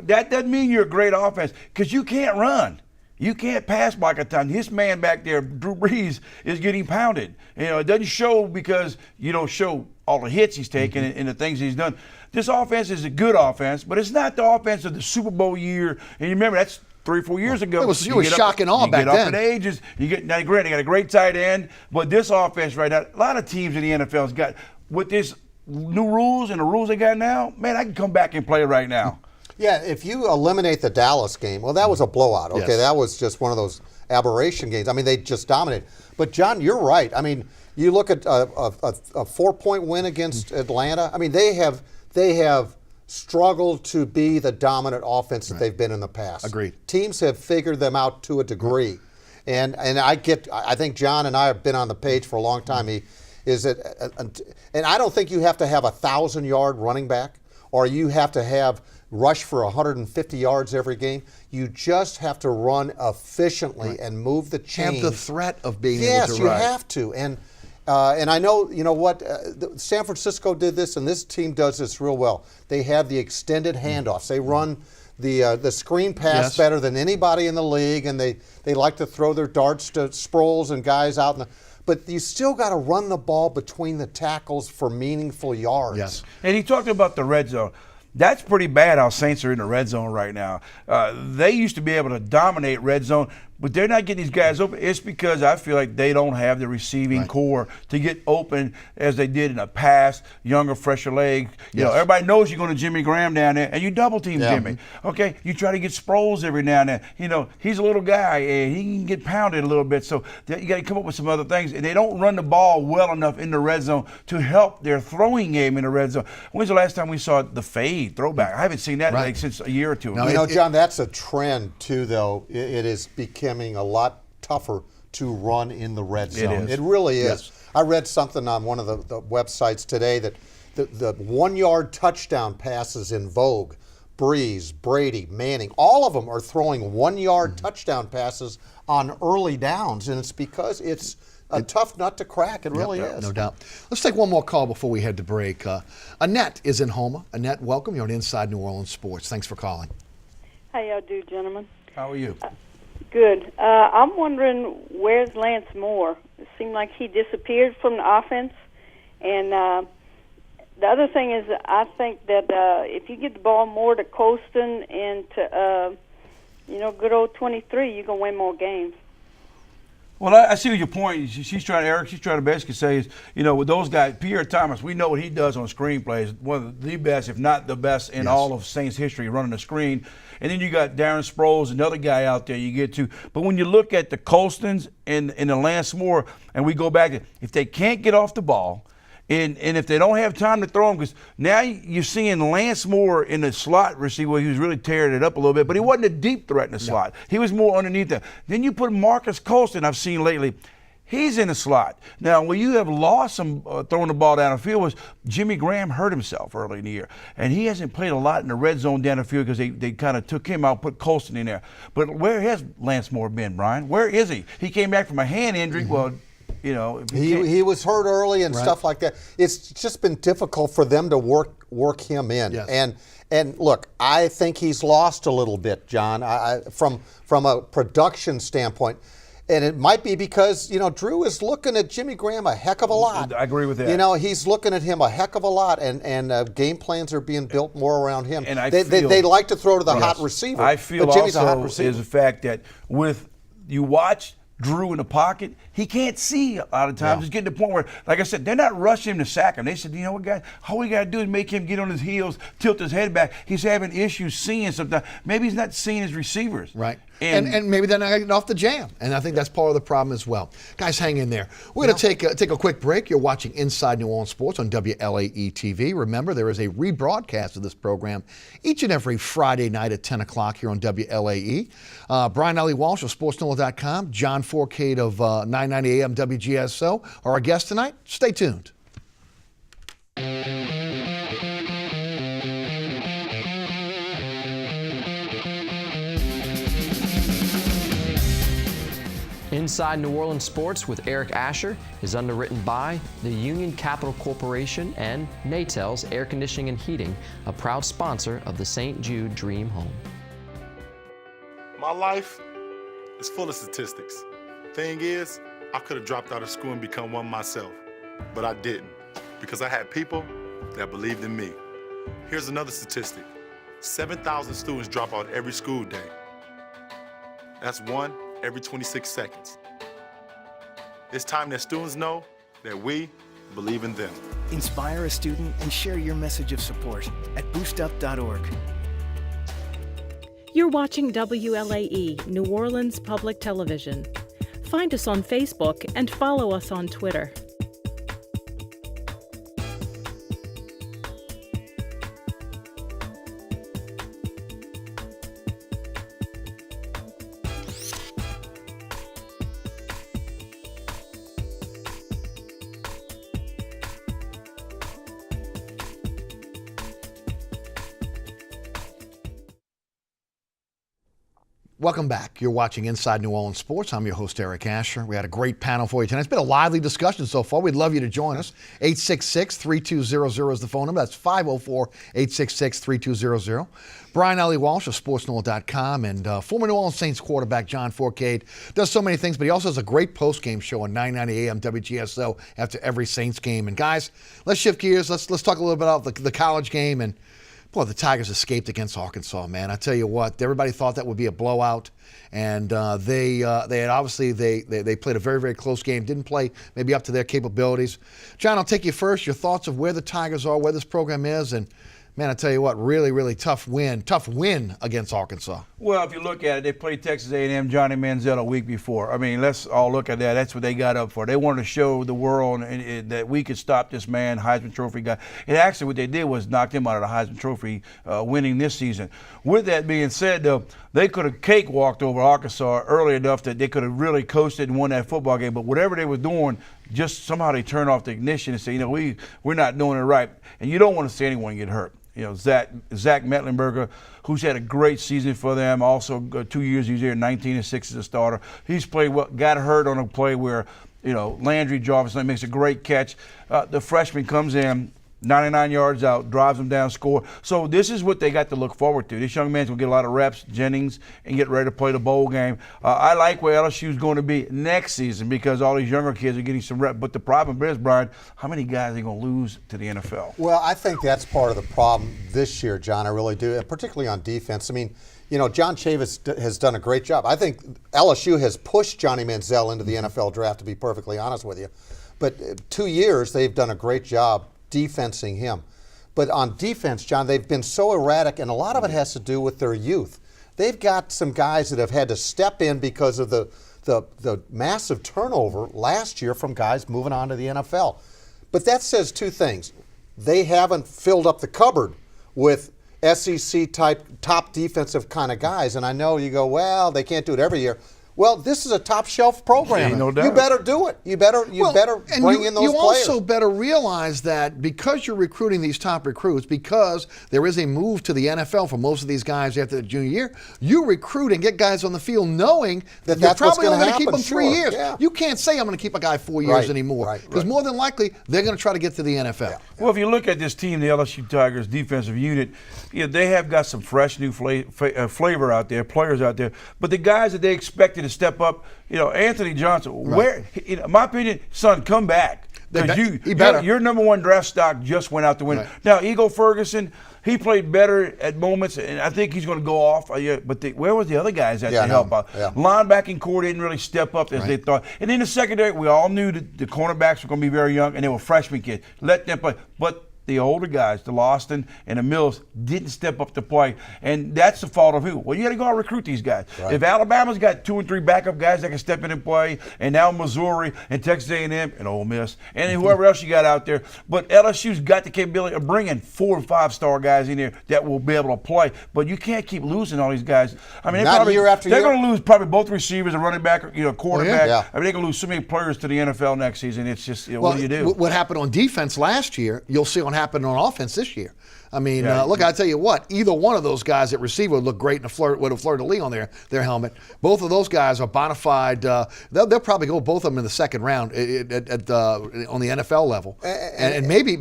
that doesn't mean you're a great offense because you can't run. You can't pass block a ton. His man back there, Drew Brees, is getting pounded. It doesn't show because you don't show all the hits he's taken and the things he's done. This offense is a good offense, but it's not the offense of the Super Bowl year. And you remember, that's 3 or 4 years ago. It was shock and awe back then. You get up in ages. Now, granted, they got a great tight end, but this offense right now, a lot of teams in the NFL has got, with this new rules and the rules they got now, man, I can come back and play right now. Yeah, if you eliminate the Dallas game, well, that was a blowout. Okay, Yes. That was just one of those aberration games. They just dominated. But, John, you're right. You look at a 4-point win against Atlanta. They have struggled to be the dominant offense that they've been in the past. Agreed. Teams have figured them out to a degree. And I think John and I have been on the page for a long time. And I don't think you have to have a 1,000-yard running back or you have to have rush for 150 yards every game. You just have to run efficiently and move the chains. Have the threat of being able to Yes, you have to. And I know, San Francisco did this, and this team does this real well. They have the extended handoffs. They run the screen pass better than anybody in the league, and they like to throw their darts to Sproles and guys out. But you still got to run the ball between the tackles for meaningful yards. Yes. And he talked about the red zone. That's pretty bad how Saints are in the red zone right now. They used to be able to dominate red zone, but they're not getting these guys open. It's because I feel like they don't have the receiving core to get open as they did in the past, younger, fresher legs. Everybody knows you're going to Jimmy Graham down there, and you double team Jimmy. Okay, you try to get Sproles every now and then. He's a little guy, and he can get pounded a little bit, so you got to come up with some other things. And they don't run the ball well enough in the red zone to help their throwing game in the red zone. When's the last time we saw the fade throwback? I haven't seen that since a year or two. No, John, that's a trend too, though. It is becoming a lot tougher to run in the red zone. It really is. Yes. I read something on one of the websites today that the 1-yard touchdown passes in vogue, Breeze, Brady, Manning, all of them are throwing 1-yard touchdown passes on early downs, and it's because it's a tough nut to crack. It really is. No doubt. Let's take one more call before we head to break. Annette is in Houma. Annette, welcome. You're on Inside New Orleans Sports. Thanks for calling. How y'all do, gentlemen? How are you? Good. I'm wondering, where's Lance Moore? It seemed like he disappeared from the offense. And the other thing is, I think that if you get the ball more to Colston and to, good old 23, you're going to win more games. Well, I see your point. She's trying to basically say is, with those guys, Pierre Thomas, we know what he does on screenplays, one of the best, if not the best in all of Saints history, running the screen. And then you got Darren Sproles, another guy out there you get to. But when you look at the Colstons and the Lance Moore, and we go back, if they can't get off the ball, and if they don't have time to throw them, because now you're seeing Lance Moore in the slot receiver, he was really tearing it up a little bit, but he wasn't a deep threat in the slot. He was more underneath that. Then you put Marcus Colston, I've seen lately, he's in the slot. Now, where you have lost some throwing the ball down the field was Jimmy Graham hurt himself early in the year, and he hasn't played a lot in the red zone down the field because they kind of took him out, put Colston in there. But where has Lance Moore been, Brian? Where is he? He came back from a hand injury. Well, he was hurt early and stuff like that. It's just been difficult for them to work him in. Yes. And look, I think he's lost a little bit, John, from a production standpoint. And it might be because, Drew is looking at Jimmy Graham a heck of a lot. I agree with that. He's looking at him a heck of a lot, and game plans are being built more around him. And they like to throw to the hot receiver. I feel but Jimmy's also a hot receiver. is the fact that you watch Drew in the pocket, he can't see a lot of times. It's getting to the point where, like I said, they're not rushing him to sack him. They said, what, guys, all we got to do is make him get on his heels, tilt his head back. He's having issues seeing sometimes. Maybe he's not seeing his receivers. Right. And maybe they're not getting off the jam. And I think that's part of the problem as well. Guys, hang in there. We're going to take a quick break. You're watching Inside New Orleans Sports on WLAE TV. Remember, there is a rebroadcast of this program each and every Friday night at 10 o'clock here on WLAE. Brian Allee-Walsh of SportsNOLA.com, John Fourcade of 990 AM WGSO are our guests tonight. Stay tuned. Inside New Orleans Sports with Eric Asher is underwritten by the Union Capital Corporation and Natels Air Conditioning and Heating, a proud sponsor of the St. Jude Dream Home. My life is full of statistics. Thing is, I could have dropped out of school and become one myself, but I didn't because I had people that believed in me. Here's another statistic. 7,000 students drop out every school day. That's one every 26 seconds. It's time that students know that we believe in them. Inspire a student and share your message of support at boostup.org. You're watching WLAE, New Orleans Public Television. Find us on Facebook and follow us on Twitter. Welcome back. You're watching Inside New Orleans Sports. I'm your host, Eric Asher. We had a great panel for you tonight. It's been a lively discussion so far. We'd love you to join us. 866-3200 is the phone number. That's 504-866-3200. Brian Allee-Walsh of SportsNOLA.com and former New Orleans Saints quarterback John Fourcade does so many things, but he also has a great post-game show on 990 AM WGSO after every Saints game. And guys, let's shift gears. Let's talk a little bit about the college game. And boy, the Tigers escaped against Arkansas, man. I tell you what, everybody thought that would be a blowout, and they had obviously they played a very, very close game. Didn't play maybe up to their capabilities. John, I'll take you first. Your thoughts of where the Tigers are, where this program is, and man, I tell you what, really, really tough win against Arkansas. Well, if you look at it, they played Texas A&M, Johnny Manziel a week before. I mean, let's all look at that. That's what they got up for. They wanted to show the world that we could stop this man, Heisman Trophy guy. And actually what they did was knock him out of the Heisman Trophy winning this season. With that being said, though, they could have cakewalked over Arkansas early enough that they could have really coasted and won that football game. But whatever they were doing, just somehow they turned off the ignition and said, we're not doing it right. And you don't want to see anyone get hurt. Zach Mettenberger, who's had a great season for them, also 2 years he was here, 19-6 as a starter. He's played well, got hurt on a play where, Landry Jarvis makes a great catch. The freshman comes in, 99 yards out, drives them down, score. So this is what they got to look forward to. This young man's going to get a lot of reps, Jennings, and get ready to play the bowl game. I like where LSU is going to be next season because all these younger kids are getting some reps. But the problem is, Brian, how many guys are they going to lose to the NFL? Well, I think that's part of the problem this year, John. I really do, particularly on defense. I mean, you know, John Chavis has done a great job. I think LSU has pushed Johnny Manziel into the NFL draft, to be perfectly honest with you. But 2 years, they've done a great job defensing him. But on defense, John, they've been so erratic, and a lot of it has to do with their youth. They've got some guys that have had to step in because of the massive turnover last year from guys moving on to the NFL. But that says two things. They haven't filled up the cupboard with SEC-type top defensive kind of guys. And I know you go, well, they can't do it every year. Well, this is a top-shelf program. Yeah, no doubt. You better do it. You better bring in those players. You also better realize that because you're recruiting these top recruits, because there is a move to the NFL for most of these guys after the junior year, you recruit and get guys on the field knowing that you're probably only going to keep them 3 years. Yeah. You can't say I'm going to keep a guy 4 years anymore because more than likely they're going to try to get to the NFL. Yeah. Well, if you look at this team, the LSU Tigers defensive unit, they have got some fresh new flavor out there, players out there. But the guys that they expected to step up, Anthony Johnson, where, in my opinion, son, come back. Because your number one draft stock just went out the window. Right. Now, Ego Ferguson, he played better at moments, and I think he's going to go off. But where was the other guys that help out? Yeah. Linebacking core didn't really step up as they thought. And in the secondary, we all knew that the cornerbacks were going to be very young, and they were freshman kids. Let them play. But the older guys, the Lawson and the Mills, didn't step up to play. And that's the fault of who? Well, you got to go out and recruit these guys. Right. If Alabama's got 2 and 3 backup guys that can step in and play, and now Missouri and Texas A&M and Ole Miss and whoever else you got out there, but LSU's got the capability of bringing 4 and 5 star guys in there that will be able to play. But you can't keep losing all these guys. I mean, they're going to lose probably both receivers, a running back, quarterback. I mean, they're going to lose so many players to the NFL next season. It's just, what do you do? What happened on defense last year, you'll see what happened on offense this year. I mean, look, I tell you what, either one of those guys at receiver would look great with a fleur-de-lis on their helmet. Both of those guys are bona fide. They'll probably go both of them in the second round on the NFL level. And maybe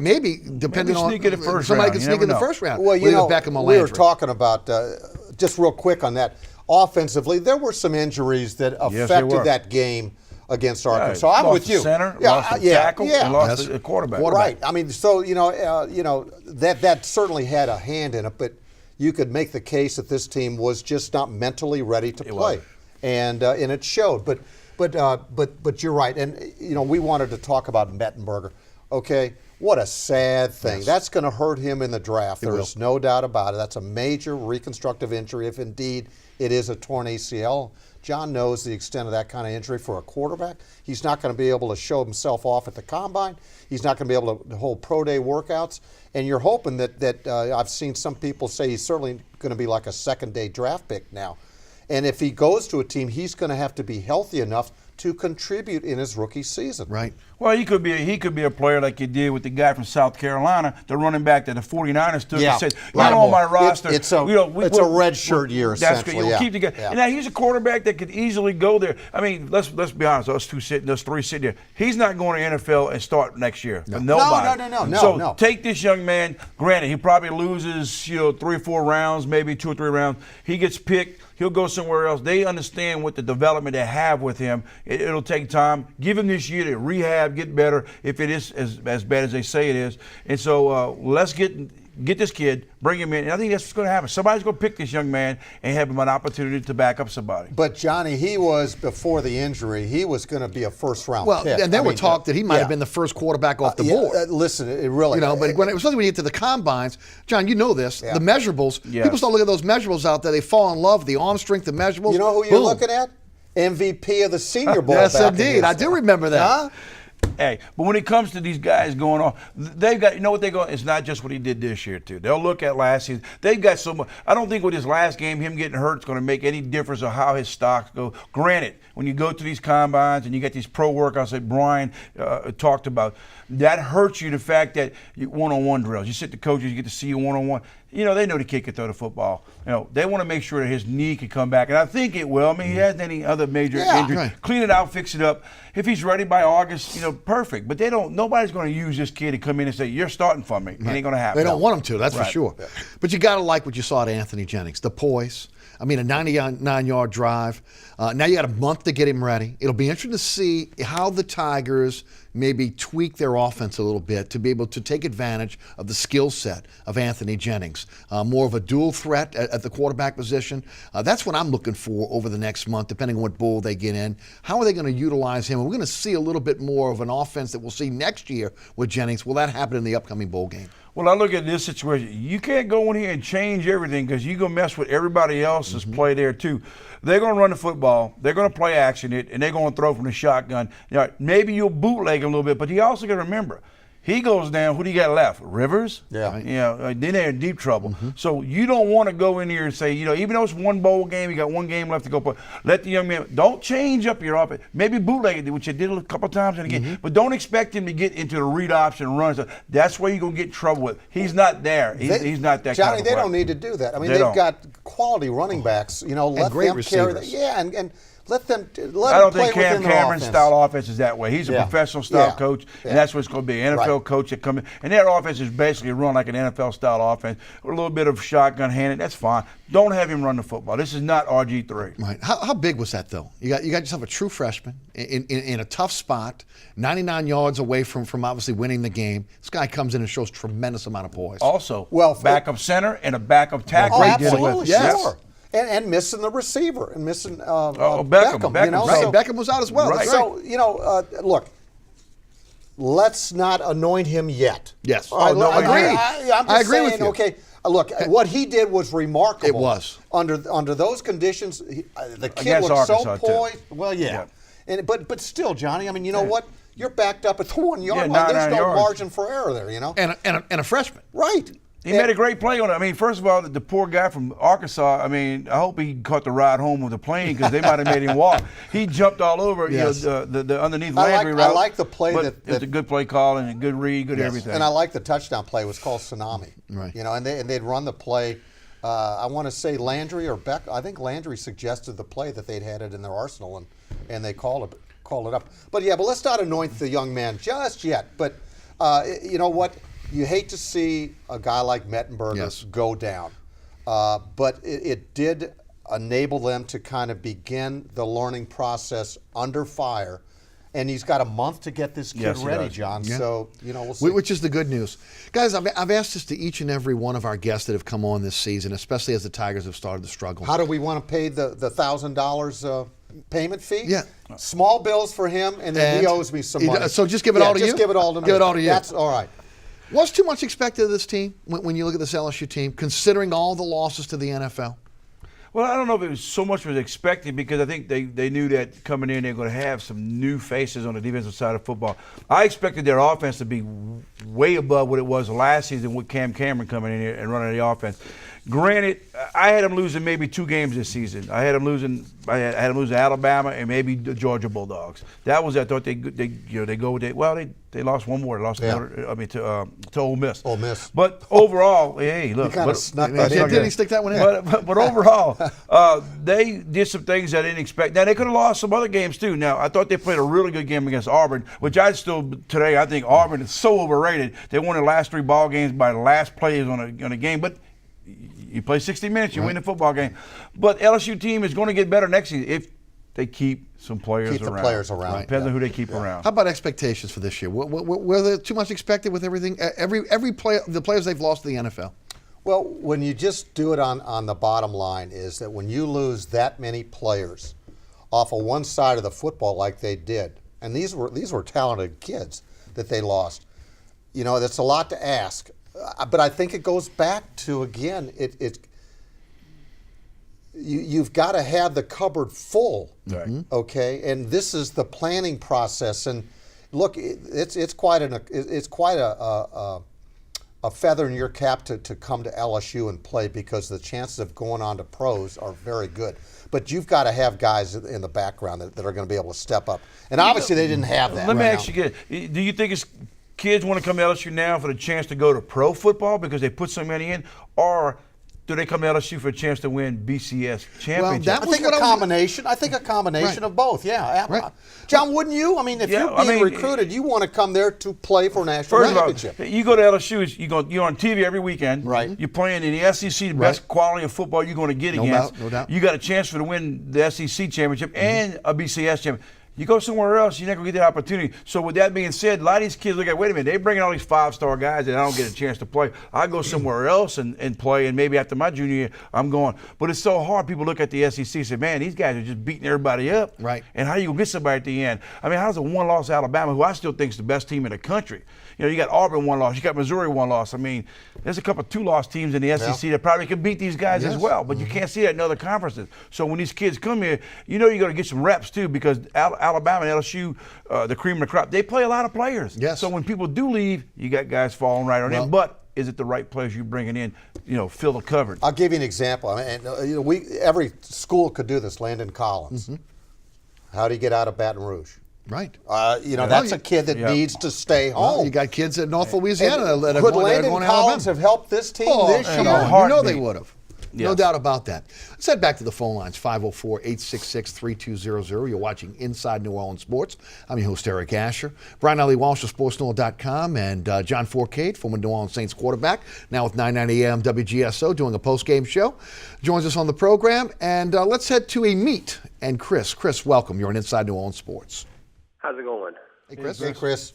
depending on somebody can sneak in the first round. Well, we were talking about, just real quick on that, offensively, there were some injuries that affected that game against Arkansas. I'm with you. Center, lost the tackle, lost the quarterback. Right. I mean, so that certainly had a hand in it, but you could make the case that this team was just not mentally ready to play, and it showed. But you're right, and we wanted to talk about Mettenberger. Okay, what a sad thing. Yes. That's going to hurt him in the draft. There's no doubt about it. That's a major reconstructive injury, if indeed it is a torn ACL. John knows the extent of that kind of injury for a quarterback. He's not going to be able to show himself off at the combine. He's not going to be able to hold pro day workouts. And you're hoping that I've seen some people say he's certainly going to be like a second-day draft pick now. And if he goes to a team, he's going to have to be healthy enough to contribute in his rookie season. Right. Well, he could be a player like you did with the guy from South Carolina, the running back that the 49ers took and said, you're on my roster. It's a red shirt year, essentially. We'll keep together. And now he's a quarterback that could easily go there. I mean, let's be honest, us three sitting there. He's not going to NFL and start next year. No. Nobody. So take this young man. Granted, he probably loses 3 or 4 rounds, maybe 2 or 3 rounds. He gets picked. He'll go somewhere else. They understand what the development they have with him. It'll take time. Give him this year to rehab, get better, if it is as bad as they say it is. And so let's get this kid, bring him in. And I think that's what's going to happen. Somebody's going to pick this young man and have him an opportunity to back up somebody. But, Johnny, he was, before the injury, he was going to be a first-round pick. Well, and there were talk that he might have been the first quarterback off the board. Listen, it really. But especially when you get to the combines, John, you know this, the measurables, people start looking at those measurables out there, they fall in love, the arm strength, the measurables. You know who you're looking at? MVP of the Senior Bowl. Yes, indeed. I do remember that. Huh? Hey, but when it comes to these guys going on, they've got, what they're going, it's not just what he did this year, too. They'll look at last season. They've got so much. I don't think with his last game, him getting hurt is going to make any difference of how his stocks go. Granted, when you go to these combines and you get these pro workouts that Brian talked about, that hurts you, the fact that you one-on-one drills. You sit the coaches, you get to see you one-on-one. you know, they know the kid can throw the football. You know, they want to make sure that his knee can come back, and I think it will. I mean, he hasn't any other major injury. Right. Clean it out, fix it up. If he's ready by August, you know, perfect. But nobody's going to use this kid to come in and say, you're starting for me. It ain't going to happen. They don't want him to, that's for sure. Yeah. But you got to like what you saw at Anthony Jennings, the poise. I mean, a 99-yard drive. Now you got a month to get him ready. It'll be interesting to see how the Tigers maybe tweak their offense a little bit to be able to take advantage of the skill set of Anthony Jennings. More of a dual threat at the quarterback position. That's what I'm looking for over the next month, depending on what bowl they get in. How are they going to utilize him? And we're going to see a little bit more of an offense that we'll see next year with Jennings. Will that happen in the upcoming bowl game? Well, I look at this situation. You can't go in here and change everything because you're going to mess with everybody else's play there, too. They're going to run the football. They're going to play action it, and they're going to throw from the shotgun. You know, maybe you'll bootleg a little bit, but you also got to remember, he goes down, who do you got left? Rivers? Yeah. You know, then they're in deep trouble. So you don't want to go in here and say, you know, even though it's one bowl game, you got one game left to go, but let the young man, don't change up your offense. Maybe bootleg it, which you did a couple times in the game, but don't expect him to get into the read option and run. So that's where you're going to get in trouble with. He's not there. He's not that Johnny, kind of they player. don't need to do that. I mean, They they've don't. got quality running backs. You know, let great them carry that. receivers. Yeah, and let them I them don't play think Cam within their Cameron's offense. style offense is that way. He's a Yeah. professional style Yeah. coach, Yeah. and that's what it's going to be. An NFL coach that come in, and their offense is basically run like an NFL style offense with a little bit of shotgun handed. That's fine. Don't have him run the football. This is not RG3. Right. How big was that, though? You got yourself a true freshman in a tough spot, 99 yards away from obviously winning the game. This guy comes in and shows tremendous amount of poise. Also, Well, backup center and a backup tackle. Oh, he did it absolutely, with. Yes. sure. And missing the receiver and missing Beckham. you know, Right, so, Beckham was out as well. Right. That's so you know, look. Let's not anoint him yet. Yes. All right, Oh, no, I agreed. I'm just I agree saying, with you. okay, look, what he did was remarkable. It was. Under those conditions. The kid Against looked so Arkansas, too. poised. Well, yeah. And but still, Johnny. I mean, you know what? You're backed up at the 1 yard Yeah, line. There's 9 no yards. margin for error there. You know. And a freshman. Right. He made a great play on it. I mean, first of all, the poor guy from Arkansas, I mean, I hope he caught the ride home with the plane because they might have made him walk. He jumped all over Yes. you know, the underneath I Landry like- route. I like the play but that- it's a good play call and a good read, good everything. And I like the touchdown play. It was called Tsunami. Right. You know, and they'd run the play. I want to say Landry or Beck. I think Landry suggested the play that they'd had it in their arsenal, and they called it up. But yeah, but let's not anoint the young man just yet. But you know what? You hate to see a guy like Mettenberger Yes. go down, but it did enable them to kind of begin the learning process under fire. And he's got a month to get this kid Yes, he ready, does. John. Yeah. So, you know, we'll see. Which is the good news. Guys, I've asked this to each and every one of our guests that have come on this season, especially as the Tigers have started to struggle. How do we want to pay the $1,000 payment fee? Yeah. Small bills for him, and then he owes me some he money. does. So just give it all to you? Just give it all to me. Give it all to you. That's all right. What's too much expected of this team when you look at this LSU team, considering all the losses to the NFL? Well, I don't know if it was so much was expected because I think they knew that coming in they're going to have some new faces on the defensive side of football. I expected their offense to be way above what it was last season with Cam Cameron coming in here and running the offense. Granted, I had them losing maybe 2 games this season. I had them losing Alabama and maybe the Georgia Bulldogs. That was I thought they go with it. Well, they lost one more. They lost to Ole Miss. Ole Miss. But overall, hey, look. You kind of snuck that in. Didn't he stick that one in? But overall, they did some things I didn't expect. Now, they could have lost some other games, too. Now, I thought they played a really good game against Auburn, which I think Auburn is so overrated. They won the last 3 ball games by the last plays on a game. But you play 60 minutes, you win the football game. But LSU team is going to get better next season if they keep some players around. Keep the players around. Depends on who they keep around. How about expectations for this year? Were there too much expected with everything? Every player, the players they've lost to the NFL. Well, when you just do it on the bottom line is that when you lose that many players off of one side of the football like they did, and these were talented kids that they lost, you know, that's a lot to ask. But I think it goes back to, again, you've got to have the cupboard full, Right. okay? And this is the planning process. And look, it's quite a feather in your cap to come to LSU and play because the chances of going on to pros are very good. But you've got to have guys in the background that are going to be able to step up. And obviously they didn't have that. Let me right ask now. you again. Do you think it's kids want to come to LSU now for the chance to go to pro football because they put so many in, or do they come to LSU for a chance to win BCS championship? I think a combination. I think a combination of both. Yeah, Right. John, wouldn't you? I mean, if you're being recruited, you want to come there to play for a national championship. You go to LSU, you're on TV every weekend. Right. You're playing in the SEC, the best quality of football you're going to get against. No doubt. You got a chance to win the SEC championship and a BCS championship. You go somewhere else, you're not going to get that opportunity. So with that being said, a lot of these kids look at, wait a minute, they bring in all these 5-star guys and I don't get a chance to play. I go somewhere else and play, and maybe after my junior year, I'm going. But it's so hard. People look at the SEC and say, man, these guys are just beating everybody up. Right. And how you going to get somebody at the end? I mean, how's a one-loss Alabama, who I still think is the best team in the country? You know, you got Auburn 1 loss, you got Missouri 1 loss. I mean, there's a couple of 2-loss teams in the SEC that probably could beat these guys as well, but you can't see that in other conferences. So when these kids come here, you know you're going to get some reps too, because Alabama and LSU, the cream of the crop, they play a lot of players. Yes. So when people do leave, you got guys falling right on in. But is it the right players you're bringing in? You know, fill the cupboard. I'll give you an example. I mean, every school could do this. Landon Collins. How do you get out of Baton Rouge? Right. That's a kid that needs to stay home. Well, you got kids at North Louisiana that are could going Landon to Collins have helped this team this year? You know they would have. Yes. No doubt about that. Let's head back to the phone lines, 504-866-3200. You're watching Inside New Orleans Sports. I'm your host, Eric Asher. Brian Allee-Walsh of SportsNola.com, and John Fourcade, former New Orleans Saints quarterback, now with 990 AM WGSO, doing a post-game show, joins us on the program. And let's head to a meet. And Chris, welcome. You're on Inside New Orleans Sports. How's it going? Hey, Chris. Hey, Chris.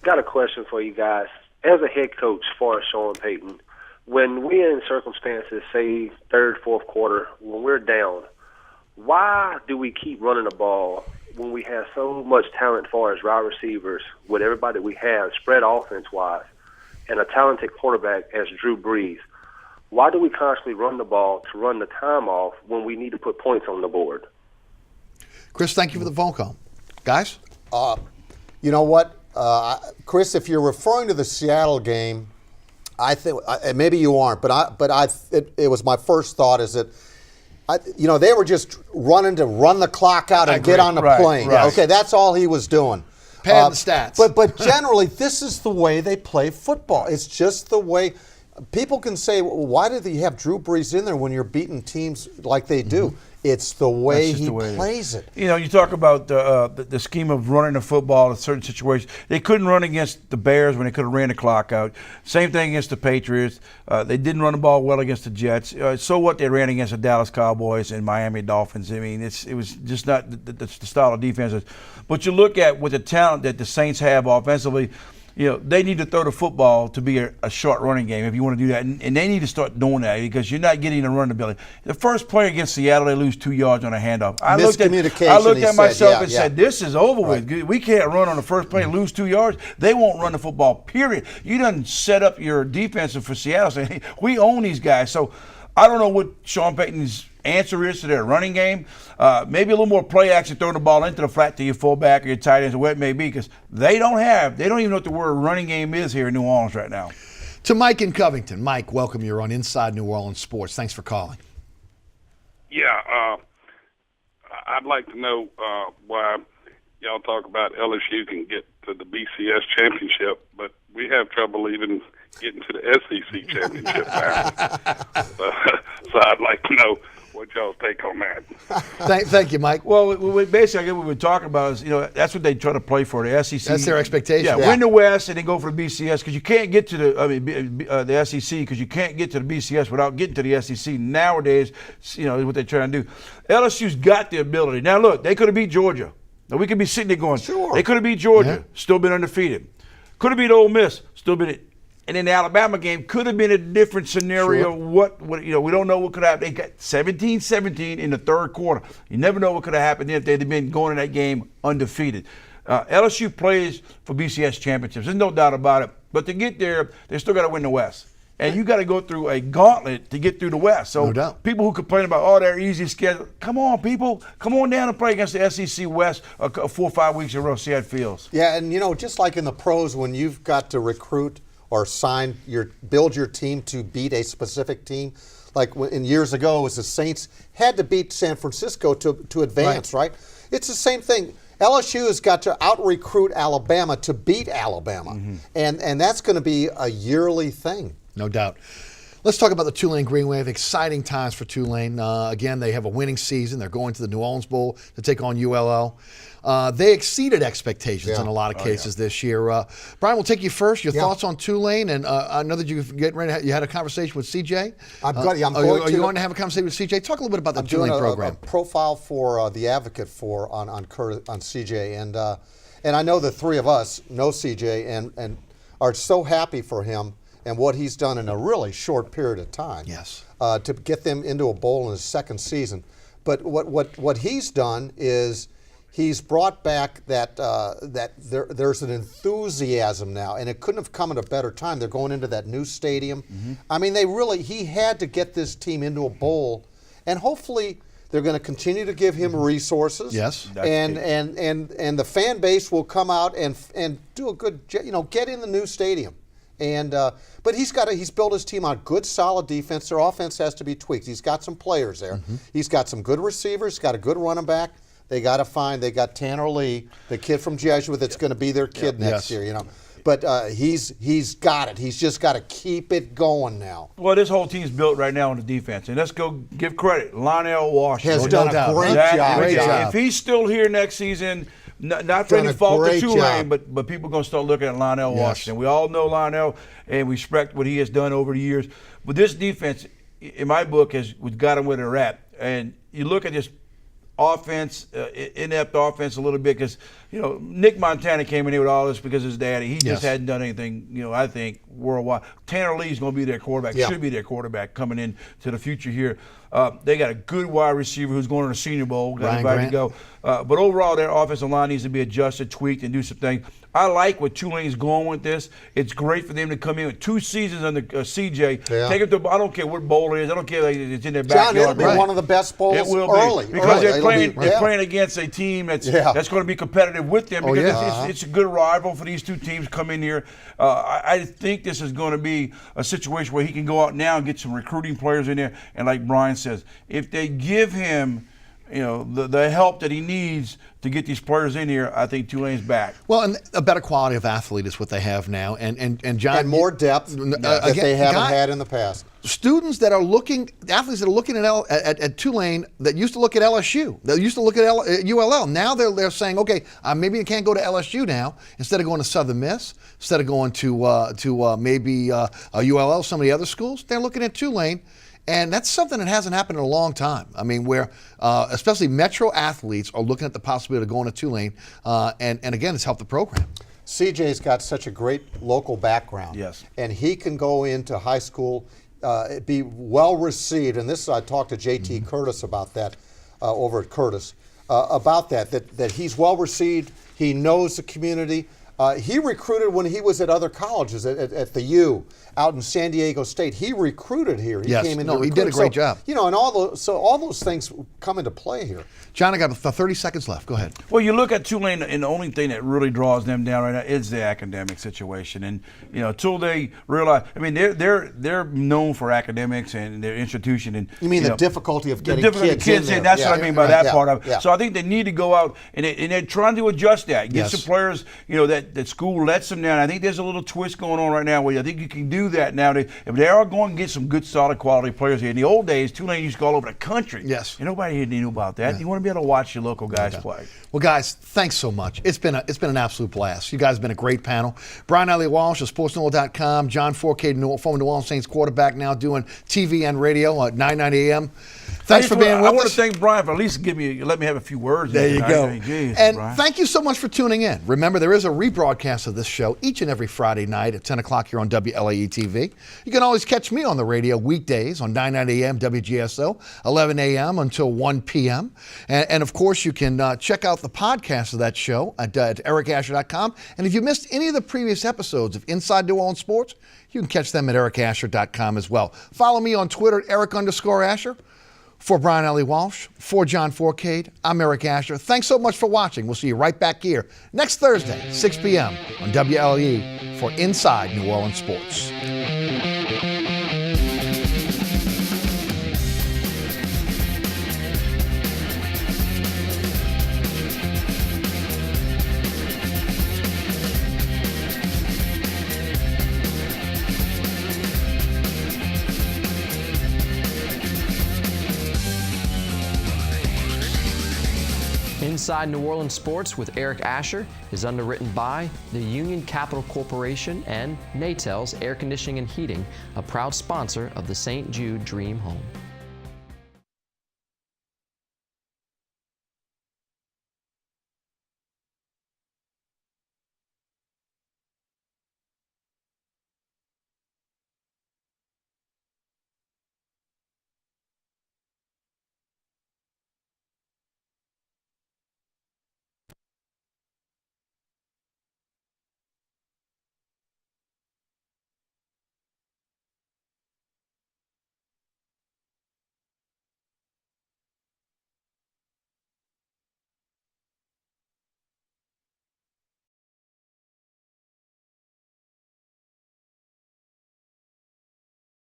Got a question for you guys. As a head coach for Sean Payton, when we're in circumstances, say third, fourth quarter, when we're down, why do we keep running the ball when we have so much talent as far as wide receivers, with everybody we have, spread offense-wise, and a talented quarterback as Drew Brees? Why do we constantly run the ball to run the time off when we need to put points on the board? Chris, thank you for the phone call. Guys? You know what, Chris, if you're referring to the Seattle game, I think maybe you aren't, it was my first thought is that they were just running to run the clock out and get on the plane. Right. Okay, that's all he was doing. Pad the stats. But generally, this is the way they play football. It's just the way. People can say, well, why did you have Drew Brees in there when you're beating teams like they do? It's the way he plays it. You know, you talk about the scheme of running the football in certain situations. They couldn't run against the Bears when they could have ran the clock out. Same thing against the Patriots. They didn't run the ball well against the Jets. So what? They ran against the Dallas Cowboys and Miami Dolphins. I mean, it was just not the style of defense. But you look at with the talent that the Saints have offensively, you know, they need to throw the football to be a short running game if you want to do that. And they need to start doing that because you're not getting the run ability. The first play against Seattle, they lose 2 yards on a handoff. I looked at myself and said, this is over with. We can't run on the first play and lose 2 yards. They won't run the football, period. You done set up your defense for Seattle saying, hey, we own these guys. So I don't know what Sean Payton's answer is to their running game. Maybe a little more play action, throwing the ball into the flat to your fullback or your tight ends or what it may be, because they don't even know what the word running game is here in New Orleans right now. To Mike in Covington. Mike, welcome. You're on Inside New Orleans Sports. Thanks for calling. Yeah, I'd like to know why y'all talk about LSU can get to the BCS championship, but we have trouble even getting to the SEC championship now. So I'd like to know what y'all's take on that. Thank you, Mike. Well, basically, I guess what we're talking about is, that's what they try to play for, the SEC. That's their expectation. Yeah, win the West and then go for the BCS, because you can't get to the SEC, because you can't get to the BCS without getting to the SEC. Nowadays, is what they're trying to do. LSU's got the ability. Now, look, they could have beat Georgia. Now, we could be sitting there going, sure. They could have beat Georgia, still been undefeated. Could have beat Ole Miss, still been it. And in the Alabama game, could have been a different scenario. Sure. What we don't know what could happen. They got 17-17 in the third quarter. You never know what could have happened if they'd been going in that game undefeated. LSU plays for BCS championships. There's no doubt about it. But to get there, they still got to win the West. And you got to go through a gauntlet to get through the West. So people who complain about, their easy schedule, come on, people. Come on down and play against the SEC West 4 or 5 weeks in a row, see how it feels. Yeah, and, just like in the pros, when you've got to recruit or build your team to beat a specific team. Like in years ago, it was the Saints had to beat San Francisco to advance, right? It's the same thing. LSU has got to out-recruit Alabama to beat Alabama, and that's going to be a yearly thing. No doubt. Let's talk about the Tulane Green Wave. Exciting times for Tulane. Again, they have a winning season. They're going to the New Orleans Bowl to take on ULL. They exceeded expectations in a lot of cases this year. Brian, we'll take you first. Your thoughts on Tulane, and I know that you had a conversation with CJ. You want to have a conversation with CJ? Talk a little bit about the Tulane program. A profile for the advocate on CJ, and I know the three of us know CJ and are so happy for him and what he's done in a really short period of time. Yes. To get them into a bowl in his second season, but what he's done is he's brought back that there's an enthusiasm now, and it couldn't have come at a better time. They're going into that new stadium. I mean, he had to get this team into a bowl, and hopefully they're going to continue to give him resources. Yes, and the fan base will come out and do a good, get in the new stadium. And but he's built his team on good, solid defense. Their offense has to be tweaked. He's got some players there. He's got some good receivers. He's got a good running back. They got Tanner Lee, the kid from Jesuit that's going to be their kid next year, But he's got it. He's just got to keep it going now. Well, this whole team's built right now on the defense, and let's go give credit. Allee-Walsh has done a great job. If he's still here next season, not for any fault of Tulane, but people are going to start looking at Allee-Walsh. And we all know Lionel, and we respect what he has done over the years. But this defense, in my book, has got him where they're at. And you look at this offense, inept offense a little bit, because Nick Montana came in here with all this because his daddy. He just hadn't done anything, I think, worldwide. Tanner Lee's going to be their quarterback, should be their quarterback coming into the future here. They got a good wide receiver who's going to the Senior Bowl, got invited to go. But overall, their offensive line needs to be adjusted, tweaked, and do some things. I like what Tulane's going with this. It's great for them to come in with 2 seasons under CJ. Take it to, I don't care what bowl it is. I don't care if it's in their backyard. John, it'll be one of the best bowls early. Because they're playing against a team that's going to be competitive with them. Because it's a good rival for these two teams to come in here. I think this is going to be a situation where he can go out now and get some recruiting players in there. And like Brian says, if they give him the help that he needs to get these players in here, I think Tulane's back. Well, and a better quality of athlete is what they have now, and John, and more depth that they haven't had in the past. Athletes that are looking at Tulane that used to look at LSU, that used to look at ULL. Now they're saying, okay, maybe I can't go to LSU now. Instead of going to Southern Miss, instead of going to maybe ULL, some of the other schools, they're looking at Tulane. And that's something that hasn't happened in a long time. I mean, where especially Metro athletes are looking at the possibility of going to Tulane, and again, it's helped the program. CJ's got such a great local background. Yes. And he can go into high school, be well received. And this, I talked to JT Curtis about that over at Curtis, about that he's well received. He knows the community. He recruited when he was at other colleges, at the U, out in San Diego State. He recruited here. He came in to recruit. He did a great job. And all those things come into play here. John, I got 30 seconds left. Go ahead. Well, you look at Tulane, and the only thing that really draws them down right now is the academic situation. And until they realize, I mean, they're known for academics and their institution. And you mean the difficulty of getting kids in? That's what I mean by that part of it. So I think they need to go out and they're trying to adjust that. Get some players, that school lets them down. I think there's a little twist going on right now where I think you can do that now. If they are going to get some good, solid, quality players here. In the old days, Tulane used to go all over the country. Yes. And nobody here knew about that. You want to be able to watch your local guys play. Well, guys, thanks so much. It's been an absolute blast. You guys have been a great panel. Brian Allee-Walsh of SportsNola.com, John Fourcade, former New Orleans Saints quarterback, now doing TV and radio at 9:90 a.m. Thanks for being with us. I want to thank Brian for at least let me have a few words. There you go. And Brian, thank you so much for tuning in. Remember, there is a rebroadcast of this show each and every Friday night at 10 o'clock here on WLAE TV. You can always catch me on the radio weekdays on 9:90 a.m. WGSO, 11 a.m. until 1 p.m. And of course, you can check out the podcast of that show at ericasher.com. And if you missed any of the previous episodes of Inside New Orleans Sports, you can catch them at ericasher.com as well. Follow me on Twitter at Eric_Asher. For Brian Allee-Walsh, for John Fourcade, I'm Eric Asher. Thanks so much for watching. We'll see you right back here next Thursday, 6 p.m. on WLAE for Inside New Orleans Sports. Inside New Orleans Sports with Eric Asher is underwritten by the Union Capital Corporation and Natel's Air Conditioning and Heating, a proud sponsor of the St. Jude Dream Home.